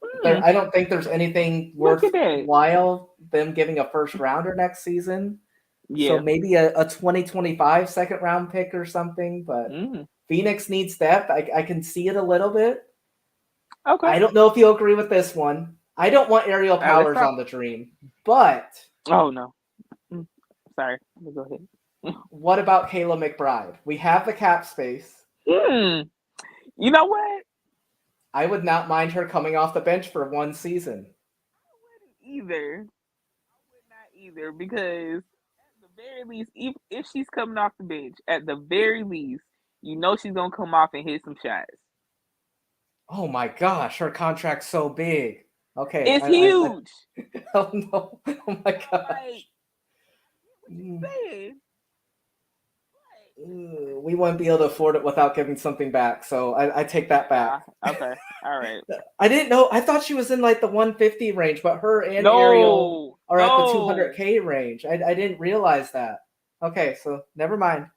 Hmm. I don't think there's anything Look at that. worthwhile them giving a first rounder next season. So Yeah. maybe a 2025 second round pick or something. But Mm. Phoenix needs depth. I can see it a little bit. Okay. I don't know if you'll agree with this one. I don't want Aerial Let's Powers talk. on the Dream, but Oh no. Mm. Sorry. Let me go ahead. what about Kayla McBride? We have the cap space. Hmm. You know what? I would not mind her coming off the bench for 1 season. Either. Would not either because at the very least, if she's coming off the bench, at the very least, you know she's gonna come off and hit some shots. Oh my gosh, her contract's so big. Okay, It's huge. oh no, oh my So gosh. like, what you saying? We wouldn't be able to afford it without giving something back. So I take that back. Okay. All right. I didn't know. I thought she was in like the 150 range, but her and Ariel No. are at the 200K range. I didn't realize that. Okay, so never mind.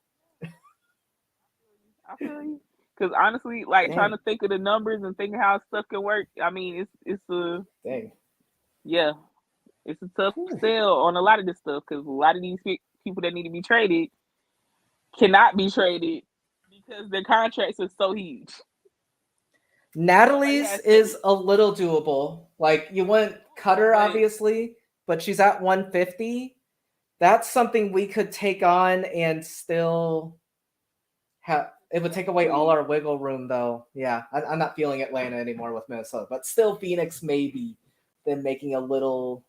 I feel you. Because honestly, like trying Dang, to think of the numbers and thinking how stuff can work. I mean, it's a dang. yeah, it's a tough Whew. sell on a lot of this stuff because a lot of these people that need to be traded cannot be traded because their contracts are so huge. Somebody Natalie's has to, is a little doable. Like you wouldn't cut her, but obviously, but she's at 150. That's something we could take on and still have. It would take away all technically, our wiggle room, though. Yeah, I'm not feeling Atlanta anymore with Minnesota, but still Phoenix maybe. Then making a little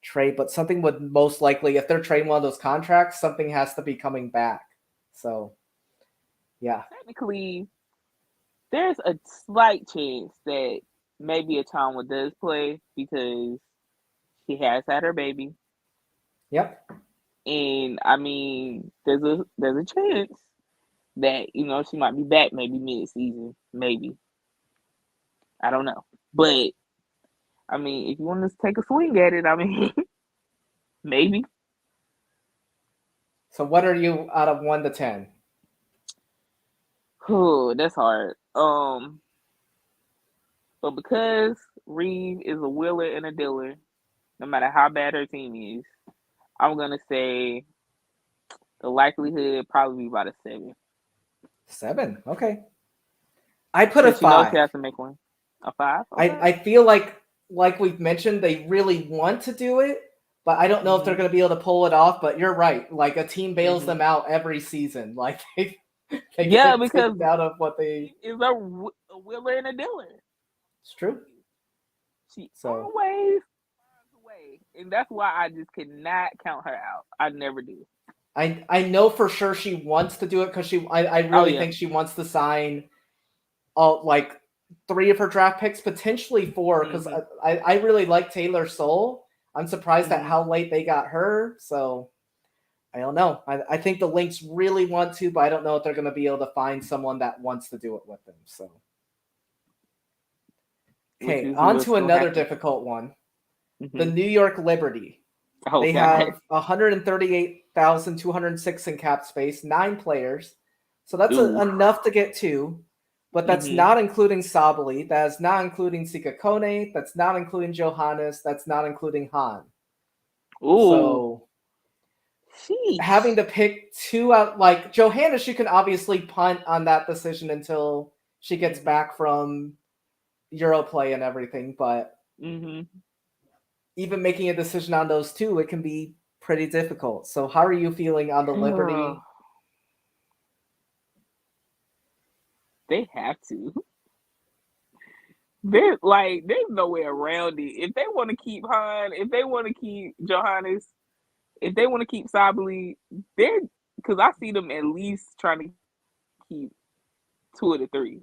trade, but something would most likely, if they're trading one of those contracts, something has to be coming back. So yeah, technically, there's a slight chance that maybe a Tonwa does play because she has had her baby, yep. and I mean, there's a chance that she might be back maybe mid season, maybe I don't know, but I mean, if you want to take a swing at it, I mean, maybe. So what are you out of 1 to 10? Oh, that's hard. But because Reeve is a wheeler and a dealer, no matter how bad her team is, I'm gonna say the likelihood probably be about a 7. 7. Okay. I put a Because she knows she 5. has to make one. A 5? I, Okay. I feel like we've mentioned, they really want to do it, but I don't know if they're Mhm. going to be able to pull it off. But you're right. Like a team bails Mhm. them out every season. Like they Yeah, get because taken out of what they. Reeve is a wheeler and a dealer. It's true. She So always finds a way, and that's why I just cannot count her out. I never do. I know for sure she wants to do it because I Oh really yeah. think she wants to sign all like 3 of her draft picks, potentially 4, because Mhm. I really like Taylor Soul. I'm surprised at Mhm. how late they got her. So I don't know. I think the Lynx really want to, but I don't know if they're going to be able to find someone that wants to do it with them. So Which okay, is on what's to gonna another happen. difficult one. The Mhm. New York Liberty. Oh They God. have 138,206 in cap space, 9 players. So that's Ooh. enough to get 2. But that's Mhm. not including Sabali. That is not including Sikakone. That's not including Johannes. That's not including Han. Ooh. So having Sheesh. to pick 2 out, like Johannes, you can obviously punt on that decision until she gets Mhm. back from Europlay and everything. But Mhm. even making a decision on those 2, it can be pretty difficult. So how are you feeling on the Liberty? They have to. There's no way around it. If they want to keep Han, if they want to keep Johannes, if they want to keep Sabali, they're because I see them at least trying to keep 2 of the 3.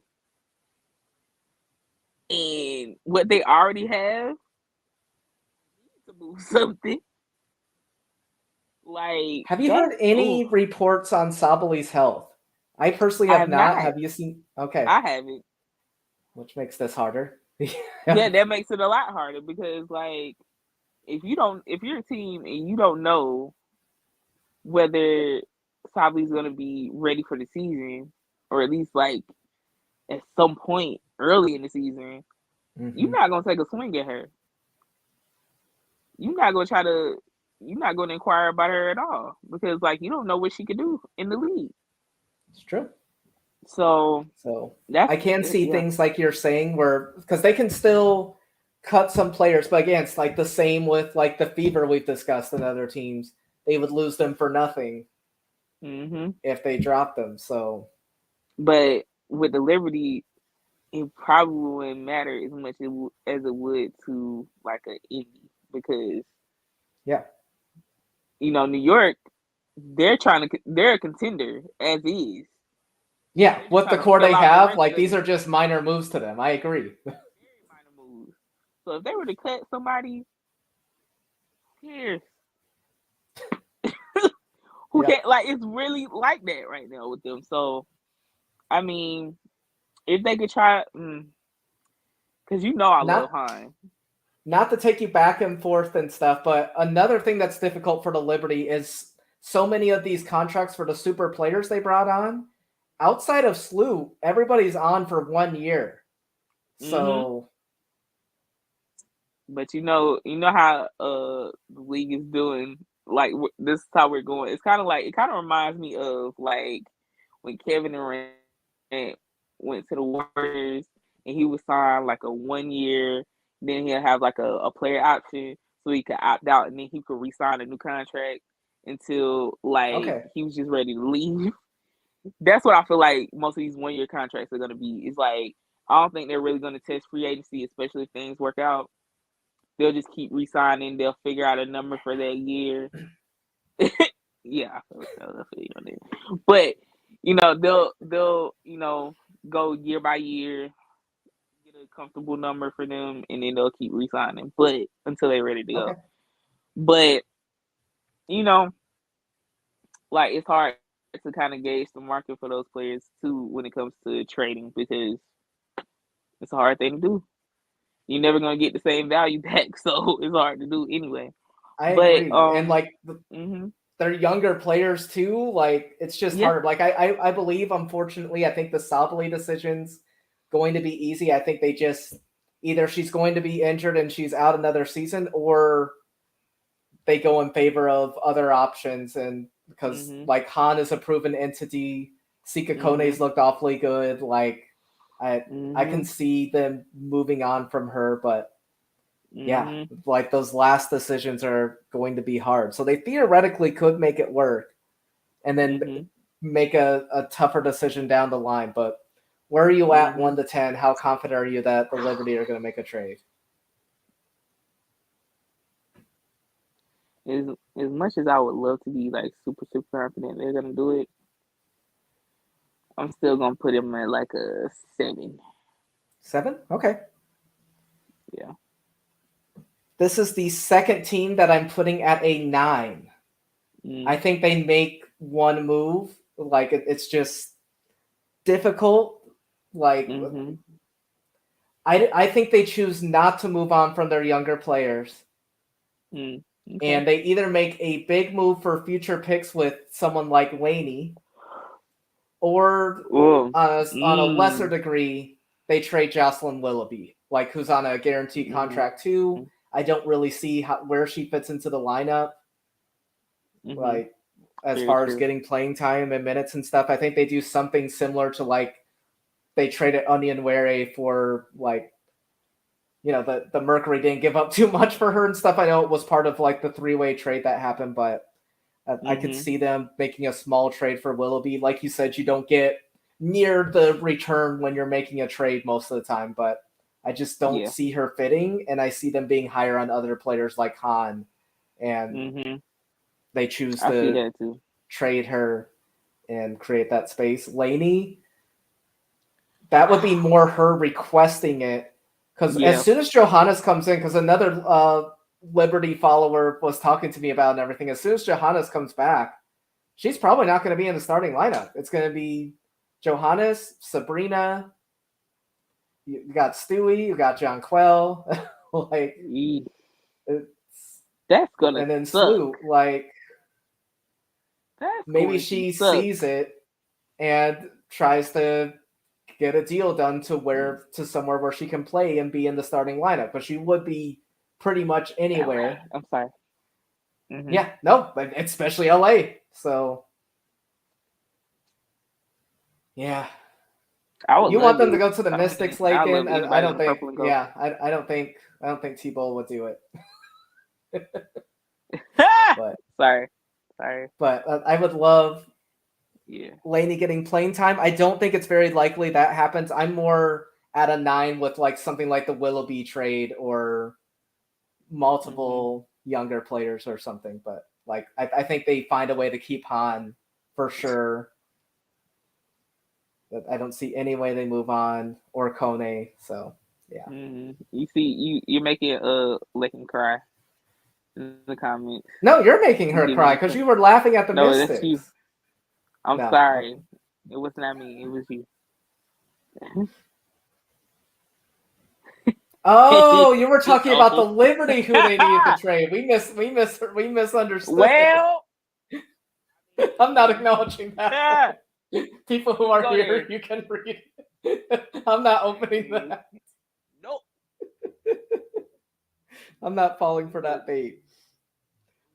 And what they already have to move something like Have you that's heard oh any reports on Sabali's health? I personally I have have not. not. Have you seen? Okay, I haven't. which makes this harder. Yeah, that makes it a lot harder because like if you're a team and you don't know whether Sabali's gonna be ready for the season or at least like at some point early in the season, you're Mm-hmm. not gonna take a swing at her. You're not gonna try to. You're not gonna inquire about her at all because like you don't know what she could do in the league. It's true. So So that's I can see yeah. things like you're saying, where because they can still cut some players, but again, it's like the same with like the Fever we've discussed in other teams. They would lose them for nothing Hmm. if they dropped them. So But with the Liberty, it probably wouldn't matter as much as it would to like an Indy because yeah, New York, they're a contender as is. yeah. They're just With the trying to core fill they out the have, rest like of these it. are just minor moves to them. I agree. Very minor moves. So if they were to cut somebody, who cares? Yep. Like it's really like that right now with them. So I mean, if they could try, because I love Not Han. not to take you back and forth and stuff, but another thing that's difficult for the Liberty is so many of these contracts for the super players they brought on, outside of SLU, everybody's on for 1 year. Mm-hmm. So But how the league is doing. Like this is how we're going. It's kind of like it kind of reminds me of like when Kevin Durant went to the Warriors and he was signed like a 1 year. Then he'll have like a player option so he could opt out and then he could re-sign a new contract until like okay. he was just ready to leave. That's what I feel like most of these 1 year contracts are gonna be. It's like I don't think they're really gonna test free agency, especially if things work out. They'll just keep re-signing. They'll figure out a number for that year. Yeah, I feel you on that. But they'll go year by year, get a comfortable number for them, and then they'll keep re-signing. But until they're ready to Okay. go. But you know, like it's hard to kind of gauge the market for those players too when it comes to trading because it's a hard thing to do. You're never gonna get the same value back, so it's hard to do anyway. I But agree. And like mm-hmm. they're younger players too. Like it's just Yeah. hard. Like I believe, unfortunately, I think the Sabali decision's going to be easy. I think they just either she's going to be injured and she's out another season, or they go in favor of other options. And because Mm-hmm. like Han is a proven entity, Sika Mm-hmm. Kone's looked awfully good. Like I Mm-hmm. can see them moving on from her, but yeah, Mm-hmm. like those last decisions are going to be hard. So they theoretically could make it work and then Mm-hmm. make a tougher decision down the line. But where are you at Mm-hmm. 1 to 10? How confident are you that the Liberty are going to make a trade? As much as I would love to be like super confident they're gonna do it, I'm still gonna put them at like a 7. 7? Okay. Yeah. This is the second team that I'm putting at a 9. Mm. I think they make one move. Like it's just difficult. Like Mm-hmm. I think they choose not to move on from their younger players. Mm. Okay. And they either make a big move for future picks with someone like Laney, or Oh. on a lesser Mm. degree, they trade Jocelyn Willoughby, like who's on a guaranteed Mm-hmm. contract too. I don't really see where she fits into the lineup, Mm-hmm. like as Very far as true. getting playing time and minutes and stuff. I think they do something similar to like they traded Onion Ware for like the Mercury didn't give up too much for her and stuff. I know it was part of like the 3-way trade that happened, but I could Mm-hmm. see them making a small trade for Willoughby. Like you said, you don't get near the return when you're making a trade most of the time, but I just don't Yeah. see her fitting, and I see them being higher on other players like Han, and Mm-hmm. they choose I see to that too. trade her and create that space. Laney, that would be more her requesting it, because as Yeah. soon as Johannes comes in, because another Liberty follower was talking to me about and everything, as soon as Johannes comes back, she's probably not going to be in the starting lineup. It's going to be Johannes, Sabrina. You got Stewie. You got John Quell. like it's, That's gonna and then suck. Slew. Like That's maybe going to she suck. sees it and tries to get a deal done to somewhere where she can play and be in the starting lineup. But she would be pretty much LA. anywhere. I'm sorry. Mm-hmm. Yeah, no, but especially LA. So yeah, I would you want love them to it. go to the I Mystics, mean, I Lakin? love I anybody don't in think. purple and gold. Yeah, I don't think T-Ball would do it. but Sorry. Sorry. I would love Yeah. Laney getting playing time. I don't think it's very likely that happens. I'm more at a 9 with like something like the Willoughby trade or Mm-hmm. multiple younger players or something. But like I think they find a way to keep Han for sure. But I don't see any way they move on or Kone. So yeah. Mm-hmm. You see, you're making Lakin cry. in the comments. No, you're making her cry because you were laughing at the No, that's you. Mystics. I'm No, sorry. okay. It was not me. It was you. Oh, you were talking about the So, Liberty who they needed to trade. We misunderstood. well, I'm not acknowledging yeah, that. People who you can are go here, there. you can read. I'm not opening that. Nope. I'm not falling for that bait.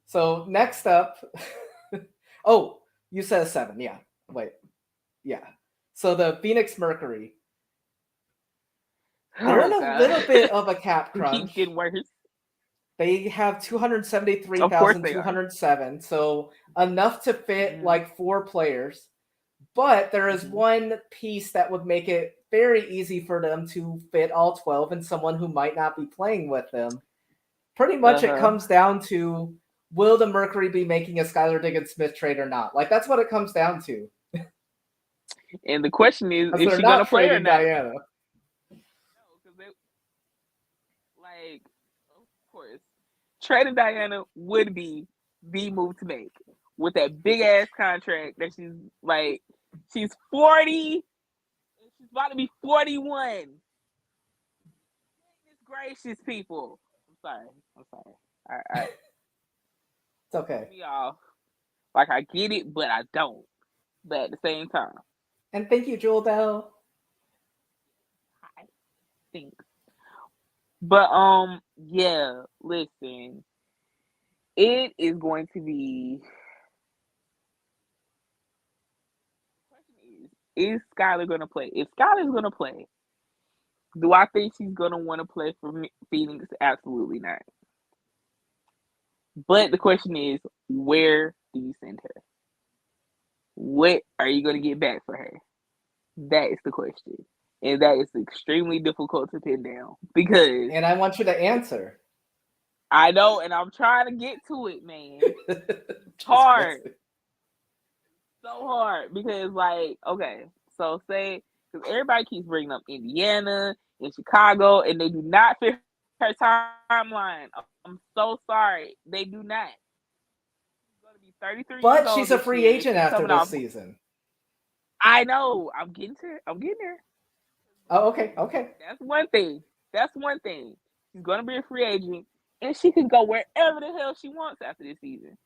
So next up, oh, you said 7. Yeah. Wait. Yeah. So the Phoenix Mercury, they're in Oh a God, little bit of a cap it keeps crunch. getting worse. They have Of course they are. 273,207, so enough to fit like 4 players. But there is Mhm. one piece that would make it very easy for them to fit all 12 and someone who might not be playing with them. Pretty much it comes down to, will the Mercury be making a Skylar Diggins-Smith trade or not? Like, that's what it comes down to. And the question Because is they're she gonna not play or trading not? Diana. No, because like, of course, trading Diana would be the move to make with that big ass contract that she's 40. She's about to be 41. Goodness gracious, people. I'm sorry. I It's okay. me off. Like I get it, but I don't. But at the same time, And thank you, Jewel Bell. I think. But yeah. Listen, it is going to be. Question is Skylar gonna play? If Skylar's gonna play, do I think she's gonna want to play for Phoenix? Absolutely not. But the question is, where do you send her? What are you going to get back for her? That is the question. And that is extremely difficult to pin down because And I want you to answer. I know, and I'm trying to get to it, man. It's hard. So hard because, like, okay, so say, because everybody keeps bringing up Indiana and Chicago, and they do not fit her timeline. I'm so sorry. They do not. She's going to be 33 years But old she's a this free year. agent She's after coming this off. season. I know. I'm getting there. Oh, okay. That's one thing. She's going to be a free agent, and she can go wherever the hell she wants after this season.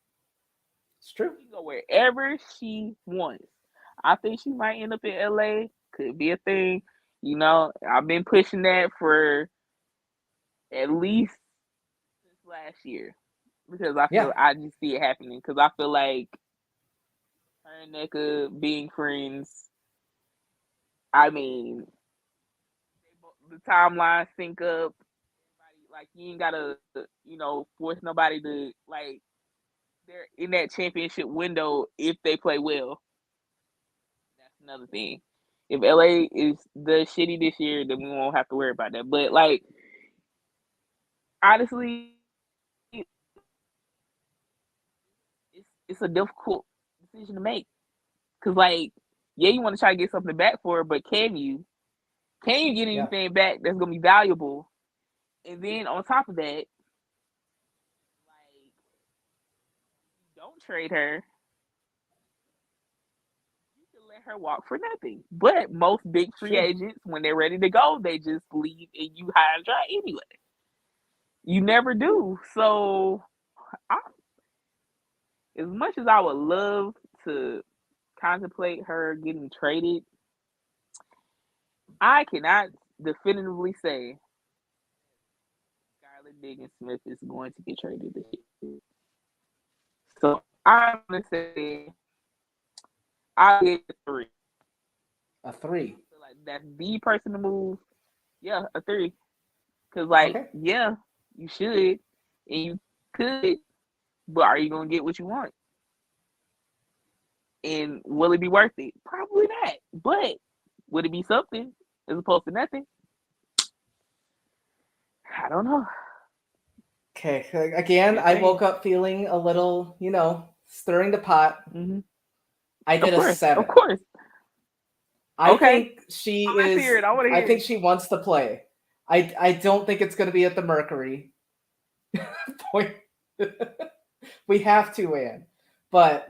It's true. She can go wherever she wants. I think she might end up in LA. Could be a thing. You know, I've been pushing that for at least since last year because I just see it happening because I feel like her and NECA being friends. I mean, the timeline sync up. Like you ain't gotta, force nobody to like. They're in that championship window if they play well. That's another thing. If LA is the shitty this year, then we won't have to worry about that. But like, honestly, it's a difficult decision to make because like, yeah, you want to try to get something back for her, but can you? Can you get anything back that's gonna be valuable? And then on top of that, like, don't trade her. You can let her walk for nothing. But most big free agents, when they're ready to go, they just leave and you high and dry anyway. You never do. So, as much as I would love to contemplate her getting traded, I cannot definitively say Skylar Diggins-Smith is going to get traded this year. So I'm gonna say I'll get a 3. A 3. I feel like that's the person to move. Yeah, a 3. Cause like, yeah, you should and you could, but are you gonna get what you want? And will it be worth it? Probably not. But would it be something as opposed to nothing? I don't know. Okay. Again, I woke up feeling a little, stirring the pot. Mm-hmm. I did a 7. Of course. I think she is. I think she wants to play. I don't think it's going to be at the Mercury. Point. We have to win. But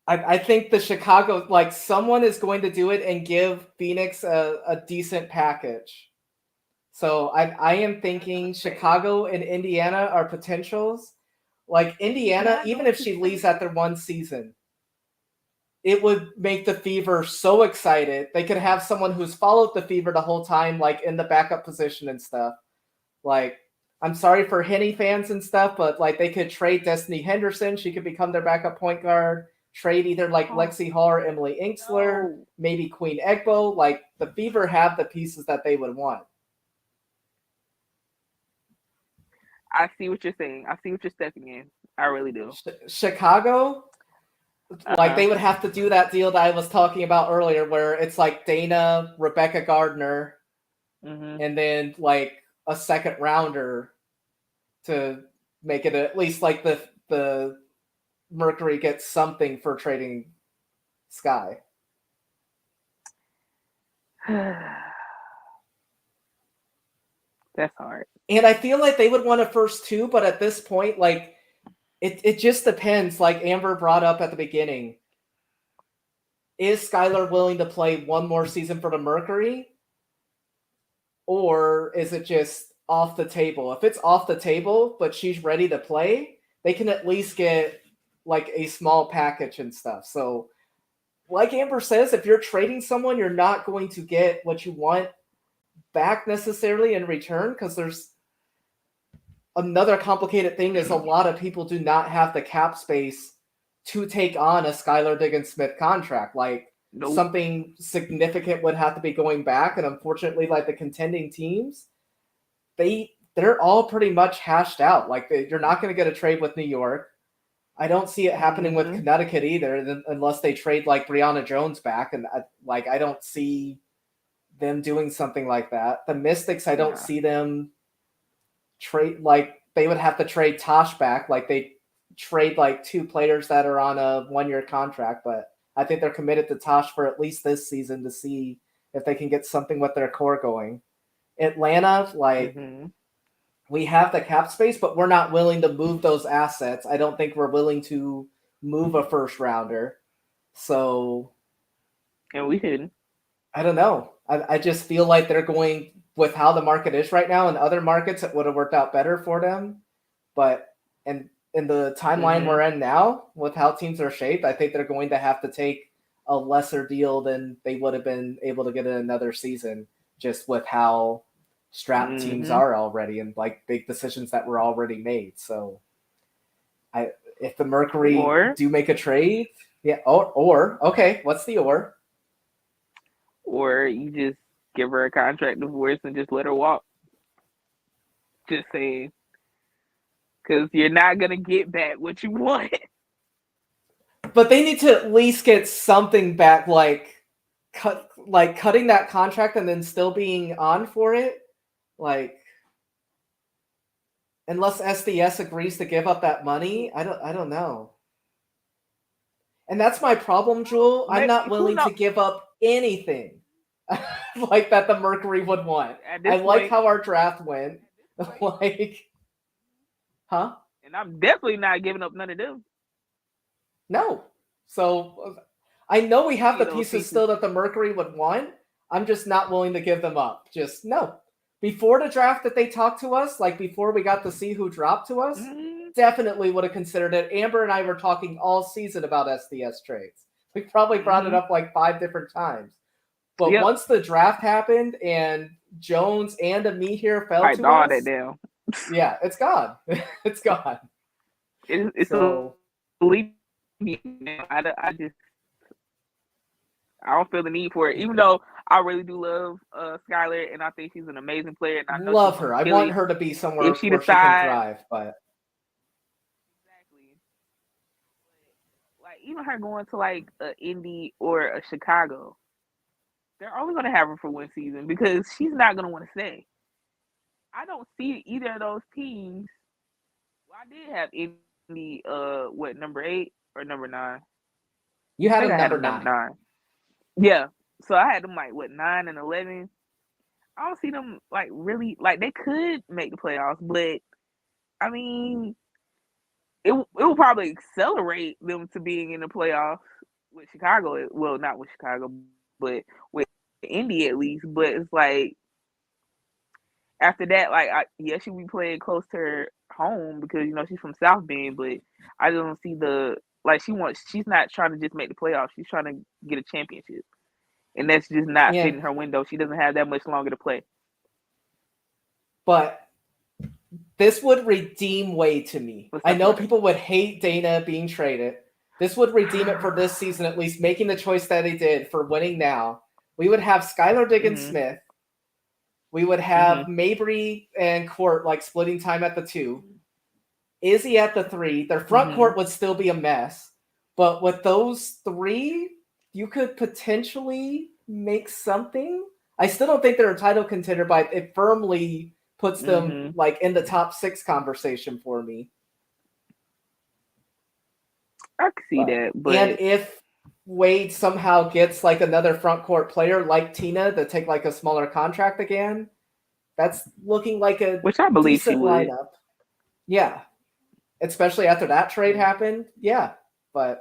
I think the Chicago, like someone is going to do it and give Phoenix a decent package. So I am thinking Chicago and Indiana are potentials. Like Indiana, even if she leaves after one season, it would make the Fever so excited. They could have someone who's followed the Fever the whole time, like in the backup position and stuff. Like, I'm sorry for Henny fans and stuff, but like they could trade Destiny Henderson. She could become their backup point guard. Trade either like Lexi Hall or Emily Inksler, maybe Queen Egbo. Like the Fever have the pieces that they would want. I see what you're saying. I see what you're stepping in. I really do. Chicago, like they would have to do that deal that I was talking about earlier, where it's like Dana, Rebecca Gardner, and then like a second rounder to make it at least like the Mercury gets something for trading Sky. That's hard. And I feel like they would want a first too, but at this point, like it just depends. Like Amber brought up at the beginning, is Skylar willing to play one more season for the Mercury? Or is it just off the table? If it's off the table, but she's ready to play, they can at least get like a small package and stuff. So, like Amber says, if you're trading someone, you're not going to get what you want back necessarily in return, because there's another complicated thing is a lot of people do not have the cap space to take on a Skylar Diggins-Smith contract. Like, something significant would have to be going back, and unfortunately, like the contending teams, they're all pretty much hashed out. Like you're not going to get a trade with New York. I don't see it happening with Connecticut either, unless they trade like Brianna Jones back, and I don't see them doing something like that. The Mystics, I don't see them trade. Like they would have to trade Tosh back. Like they trade like two players that are on a 1-year contract, but I think they're committed to Tosh for at least this season to see if they can get something with their core going. Atlanta, like we have the cap space, but we're not willing to move those assets. I don't think we're willing to move a first rounder. So, and we didn't. I don't know. I just feel like they're going with how the market is right now. In other markets, it would have worked out better for them. But in the timeline we're in now, with how teams are shaped, I think they're going to have to take a lesser deal than they would have been able to get in another season, just with how strapped teams are already and like big decisions that were already made. So if the Mercury do make a trade, or okay, what's the or? Or you just give her a contract divorce and just let her walk. Just saying. Because you're not going to get back what you want. But they need to at least get something back, like cutting that contract and then still being on for it. Like, unless SDS agrees to give up that money, I don't know. And that's my problem, Jewel. I'm not willing to give up anything like that the Mercury would want. I like how our draft went. Like, huh? And I'm definitely not giving up none of them. No. So I know we have the pieces still that the Mercury would want. I'm just not willing to give them up. Just no. Before the draft that they talked to us, like before we got to see who dropped to us, definitely would have considered it. Amber and I were talking all season about SDS trades. We probably brought it up like 5 different times. But once the draft happened and Jones and Amie here fell to us, that down. Yeah, it's gone. It's gone. It's so, I don't feel the need for it, even though I really do love Skylar, and I think she's an amazing player. And I know love her. I want her to be somewhere if she where she can thrive. But exactly, like even her going to like an Indy or a Chicago, they're only going to have her for one season because she's not going to want to stay. I don't see either of those teams. Well, I did have Indy, number 8 or number 9? You had a number 9. Yeah. So I had them like 9 and 11. I don't see them like really like they could make the playoffs, but I mean, it will probably accelerate them to being in the playoffs with Chicago. Well, not with Chicago, but with Indy at least. But it's like after that, like yeah, she'll be playing close to her home because she's from South Bend. But I don't see the like She's not trying to just make the playoffs. She's trying to get a championship, and that's just not Yeah, fitting her window. She doesn't have that much longer to play. but this would redeem Wade to me. What's I that know for? people would hate Dana being traded. This would redeem it for this season, at least making the choice that he did for winning now. We would have Skylar Diggins-Smith. We would have Mabry and Court like splitting time at the 2. Izzy at the 3. Their front court would still be a mess. But with those 3, you could potentially make something. I still don't think they're a title contender, but it firmly puts them like in the top 6 conversation for me. I can see that, but and if Wade somehow gets like another front court player like Tina to take like a smaller contract again, that's looking like a which I believe she decent would. lineup. Yeah, especially after that trade happened. Yeah, but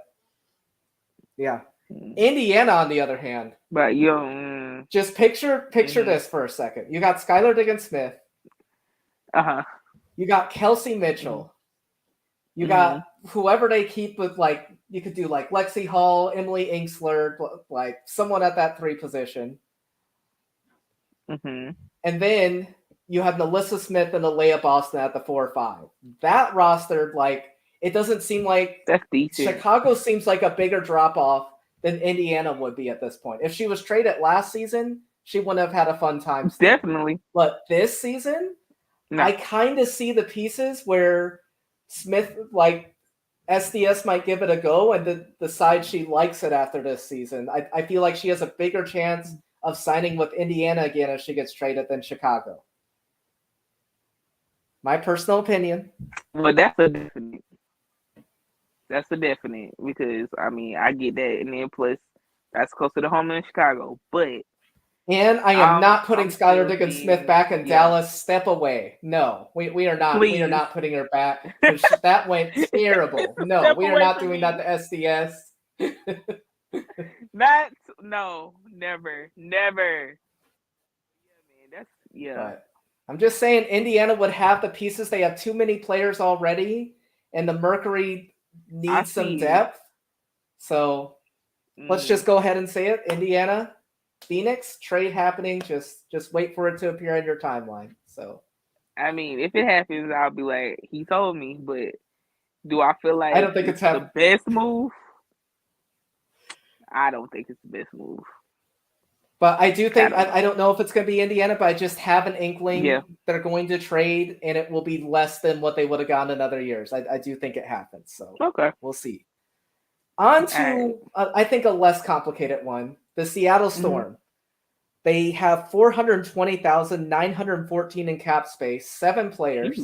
yeah. Indiana, on the other hand, but just picture this for a second. You got Skylar Diggins-Smith. You got Kelsey Mitchell. You got whoever they keep with, like, you could do like Lexi Hall, Emily Inkster, like someone at that 3 position. And then you have Melissa Smith and Alea Boston at the 4 or 5. That roster, like, it doesn't seem like that's decent. Chicago seems like a bigger drop off than Indiana would be at this point. If she was traded last season, she wouldn't have had a fun time still. Definitely. But this season, I kind of see the pieces where Smith, like, SDS might give it a go and decide she likes it after this season. I feel like she has a bigger chance of signing with Indiana again if she gets traded than Chicago. My personal opinion. Well, that's a definite. That's a definite because I mean I get that, and then plus that's closer to home in Chicago. But and I am not putting Skylar Diggins-Smith back in Dallas. Step away. No, we are not. Please. We are not putting her back. That went terrible. No, we are not doing that to SDS. No, never. Yeah, man, But I'm just saying, Indiana would have the pieces. They have too many players already, and the Mercury needs some depth. So let's just go ahead and say it. Indiana, Phoenix, trade happening. Just wait for it to appear on your timeline. So I mean, if it happens, I'll be like, he told me. But do I feel like I don't think it's the best move? I don't think it's the best move. But I do think, I don't know if it's going to be Indiana, but I just have an inkling they're going to trade, and it will be less than what they would have gotten in other years. I do think it happens. So we'll see. On to, I think, a less complicated one. The Seattle Storm. They have 420,914 in cap space, 7 players.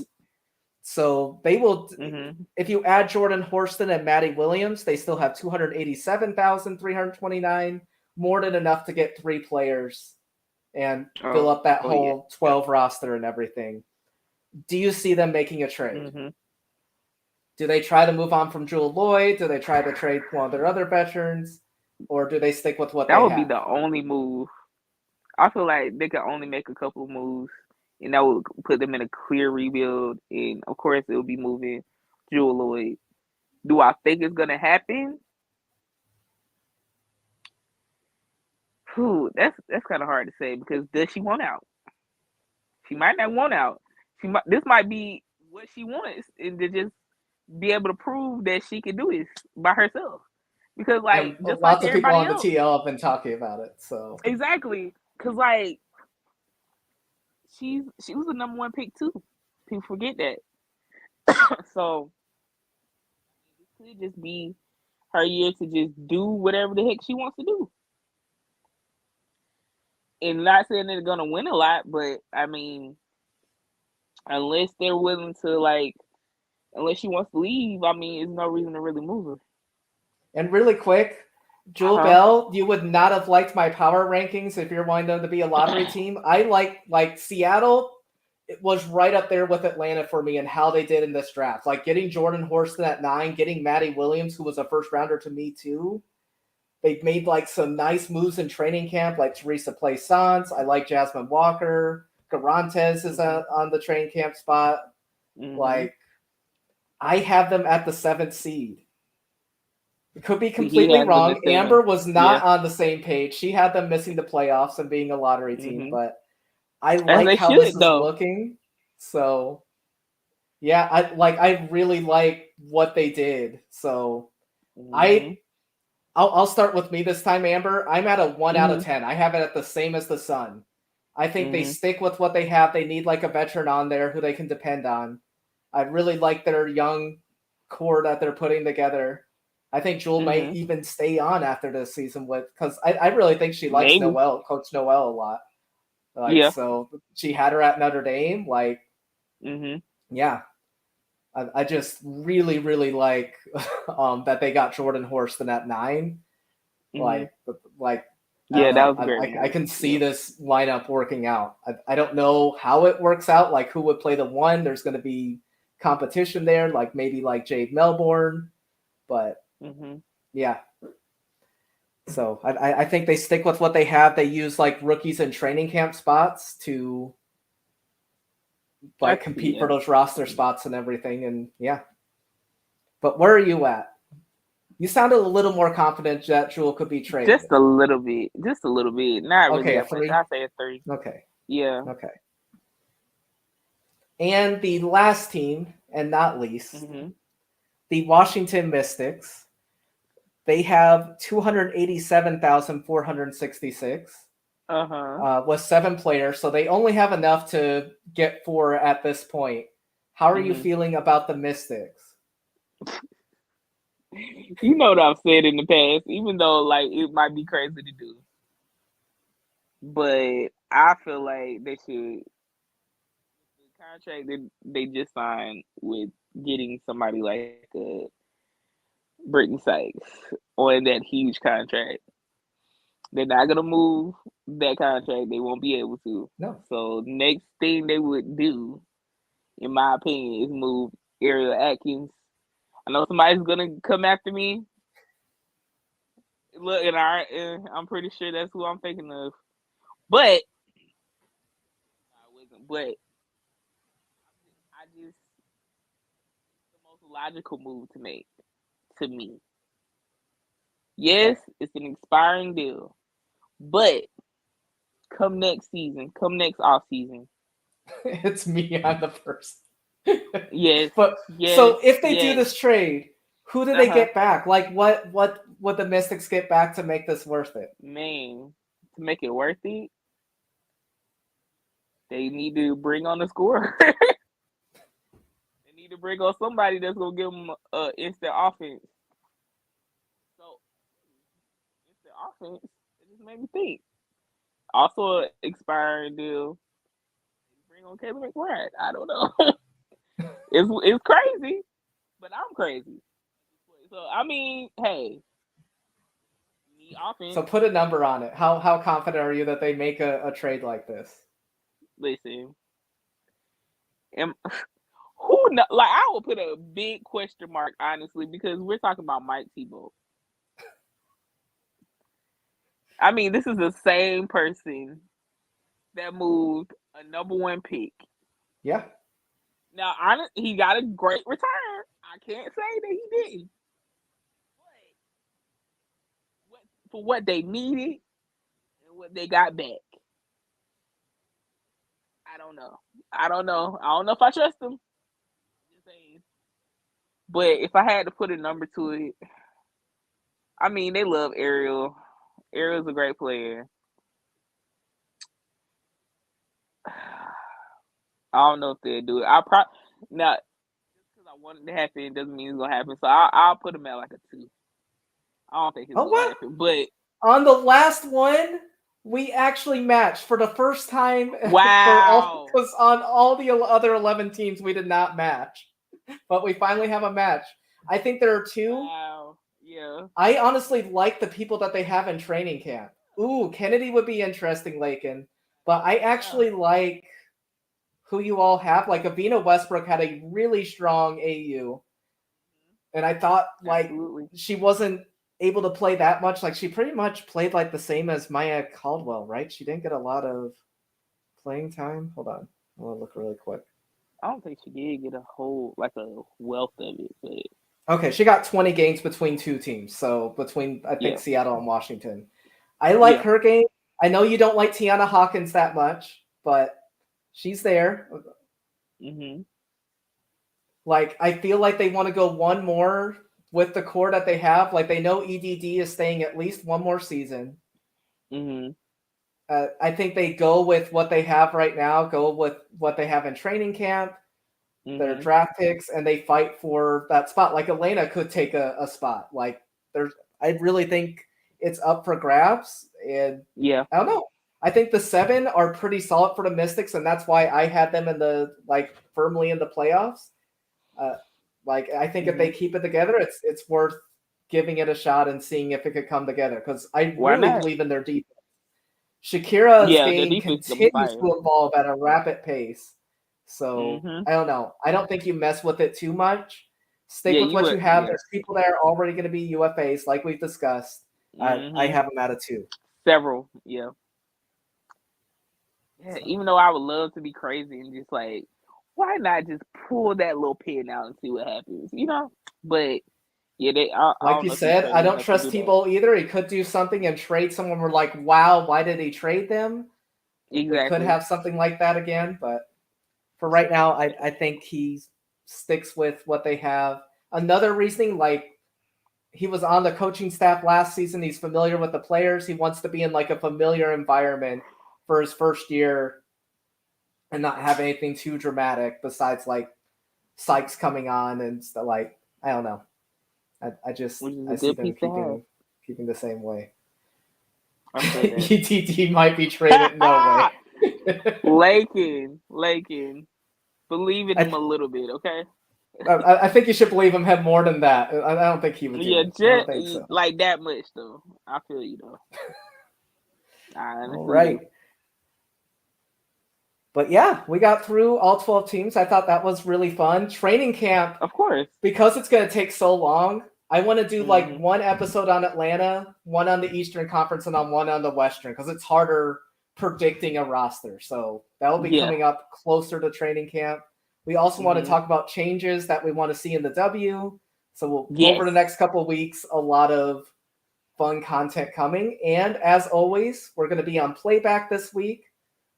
So they will, if you add Jordan Horston and Maddie Williams, they still have 287,329, more than enough to get 3 players and fill up that whole 12 roster and everything. Do you see them making a trade? Do they try to move on from Jewel Lloyd? Do they try to trade one of their other veterans? Or do they stick with what they have? That would be the only move. I feel like they could only make a couple of moves, and that would put them in a clear rebuild. And, of course, it would be moving Jewel Lloyd. Do I think it's going to happen? That's kind of hard to say because does she want out? She might not want out. This might be what she wants, and to just be able to prove that she can do this by herself. Because just lots like of people on else, the TL have been talking about it. So exactly, because she was the number 1 pick too. People forget that. So it could just be her year to just do whatever the heck she wants to do. And not saying they're gonna win a lot, but I mean, unless they're willing to unless she wants to leave, I mean, there's no reason to really move her. And really quick, Jewel Bell, you would not have liked my power rankings if you're wanting them to be a lottery team. I like Seattle it was right up there with Atlanta for me and how they did in this draft. Like getting Jordan Horston at 9, getting Maddie Williams, who was a first rounder to me too. They've made like some nice moves in training camp, like Teresa Plaisance. I like Jasmine Walker. Garantes is on the training camp spot. Like, I have them at the 7th seed. It could be completely wrong. Amber was not on the same page. She had them missing the playoffs and being a lottery team, but I like how this is looking. So, yeah, I really like what they did. So, I'll start with me this time, Amber. I'm at a 1 out of 10. I have it at the same as the Sun. I think they stick with what they have. They need like a veteran on there who they can depend on. I really like their young core that they're putting together. I think Jewel might even stay on after this season because I really think she likes Coach Noel a lot. So she had her at Notre Dame. Yeah. I just really, really like that they got Jordan Horston at 9. Yeah, that was great. I can see this lineup working out. I don't know how it works out, like who would play the 1. There's going to be competition there, like maybe like Jade Melbourne, but yeah. So I think they stick with what they have. They use like rookies in training camp spots to like compete for those roster spots and everything, and yeah. But where are you at? You sounded a little more confident that Jewel could be traded. Just a little bit. Not really that much. I say a 3. Okay. Yeah. Okay. And the last team, and not least, the Washington Mystics. They have 287,466 with 7 players, so they only have enough to get 4 at this point. How are you feeling about the Mystics? You know what I've said in the past, even though like it might be crazy to do, but I feel like they should. The contract that they just signed with getting somebody like Brittany Sykes on that huge contract, they're not gonna move that contract. They won't be able to. No. So next thing they would do, in my opinion, is move Ariel Atkins. I know somebody's gonna come after me. Look, and I'm pretty sure that's who I'm thinking of. But I wasn't. But I just the most logical move to make to me. Yes, it's an expiring deal, but come next off season, it's me. I'm the first. Yes. But yes, so if they do this trade, who do they get back? Like what would the Mystics get back to make this worth it? Man, to make it worth it, they need to bring on a scorer. They need to bring on somebody that's gonna give them instant offense. So instant offense, it just made me think. Also, an expiring deal. Bring on Kayla McBride. I don't know. It's crazy, but I'm crazy. So I mean, hey, need offense. So put a number on it. How confident are you that they make a trade like this? Listen, who know, like I will put a big question mark honestly because we're talking about Mike Tebow. I mean, this is the same person that moved a number 1 pick. Yeah. Now, he got a great return. I can't say that he didn't. But for what they needed and what they got back, I don't know. I don't know if I trust him. Just saying. But if I had to put a number to it, I mean, they love Ariel. Ariel's a great player. I don't know if they'll do it. Now just because I want it to happen doesn't mean it's gonna happen. So I'll put him at like a 2. I don't think it's gonna happen. But on the last one, we actually matched for the first time. Wow! Because on all the other 11 teams, we did not match, but we finally have a match. I think there are 2. Wow! Yeah. I honestly like the people that they have in training camp. Ooh, Kennedy would be interesting, Lakin. But I actually like who you all have. Like Avina Westbrook had a really strong AU, and I thought like Absolutely. she wasn't able to play that much. Like she pretty much played like the same as Maya Caldwell, right? She didn't get a lot of playing time. Hold on, I want to look really quick. I don't think she did get a whole like a wealth of it, but Okay, she got 20 games between two teams, so between I think yeah, Seattle and Washington. I like yeah. her game. I know you don't like Tiana Hawkins that much, but she's there. Mhm. Like I feel like they want to go one more with the core that they have. Like they know EDD is staying at least one more season. Mhm. I think they go with what they have right now, go with what they have in training camp, their Mhm. draft picks, and they fight for that spot. Like Elena could take a spot. Like I really think it's up for grabs. And Yeah. I don't know. I think the 7 are pretty solid for the Mystics, and that's why I had them in the like firmly in the playoffs. Uh, like I think if they Mhm. keep it together, it's worth giving it a shot and seeing if it could come together because I Why really not? believe in their defense. Shakira's Yeah, the game defense gonna be continues fire. to evolve at a rapid pace. So Mhm. I don't know. I don't think you mess with it too much. Stick Yeah, with you what you would. have. Yeah. There's people that are already going to be UFAs, like we've discussed. I Mhm. have them at a 2. Several. Yeah. Yeah. So, Even though I would love to be crazy and just like, why not just pull that little pin out and see what happens? You know. But yeah, I like don't you know if he's said, I crazy don't enough to trust do that. T-Ball either. He could do something and trade someone. We're like, wow, why did he trade them? We could Exactly. have something like that again, but for right now, I think he sticks with what they have. Another reasoning, like he was on the coaching staff last season. He's familiar with the players. He wants to be in like a familiar environment for his first year and not have anything too dramatic besides like Sykes coming on and stuff. Like I don't know. I just Which is a I see good them piece to keeping the same way. have. I feel that. ETT might be traded. No way. Lakin, believe in him I, a little bit, okay? I think you should believe him have more than that. I don't think he would do Yeah, it. I don't just think so. like that much though. I feel you though. I All honestly do. right. But yeah, we got through all 12 teams. I thought that was really fun. Training camp, Of course. because it's going to take so long, I want to do like Mhm. one episode on Atlanta, one on the Eastern Conference, and on one on the Western because it's harder predicting a roster. So that will be Yeah. coming up closer to training camp. We also want to Mhm. talk about changes that we want to see in the W. So over Yes. the next couple of weeks, a lot of fun content coming. And as always, we're going to be on playback this week.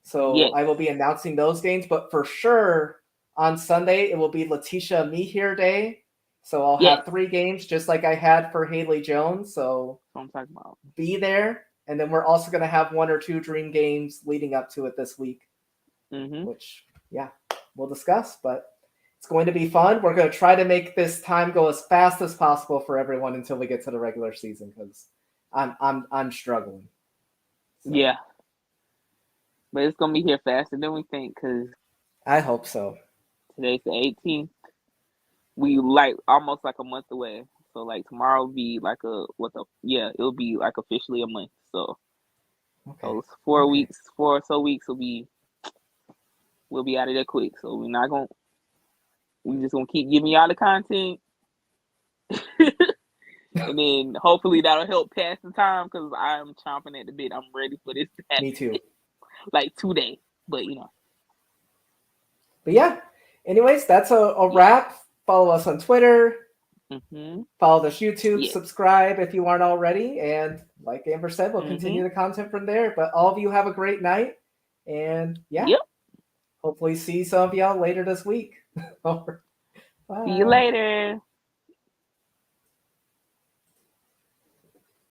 So Yes. I will be announcing those games, but for sure on Sunday, it will be Letitia Me Here Day. So I'll Yes. have 3 games just like I had for Haley Jones. So That's what I'm talking about. be there. And then we're also going to have 1 or 2 dream games leading up to it this week, Mhm. which, yeah, we'll discuss. But it's going to be fun. We're going to try to make this time go as fast as possible for everyone until we get to the regular season because I'm struggling. So Yeah. But it's gonna be here faster than we think because I hope so. today's the 18th. We like almost like a month away. So like tomorrow will be like it'll be like officially a month. So Okay. those 4 Okay. weeks, 4 or so weeks we'll be out of there quick. So we just gonna keep giving y'all the content. And then hopefully that'll help pass the time because I'm chomping at the bit. I'm ready for this to Me happen. too. Like today. But But yeah, anyways, that's a yeah. wrap. Follow us on Twitter. Mhm. Follow us YouTube. Yes. Subscribe if you aren't already. And like Amber said, we'll continue Mhm. the content from there. But all of you have a great night. And yeah, Yep. hopefully see some of y'all later this week. See you Bye. later.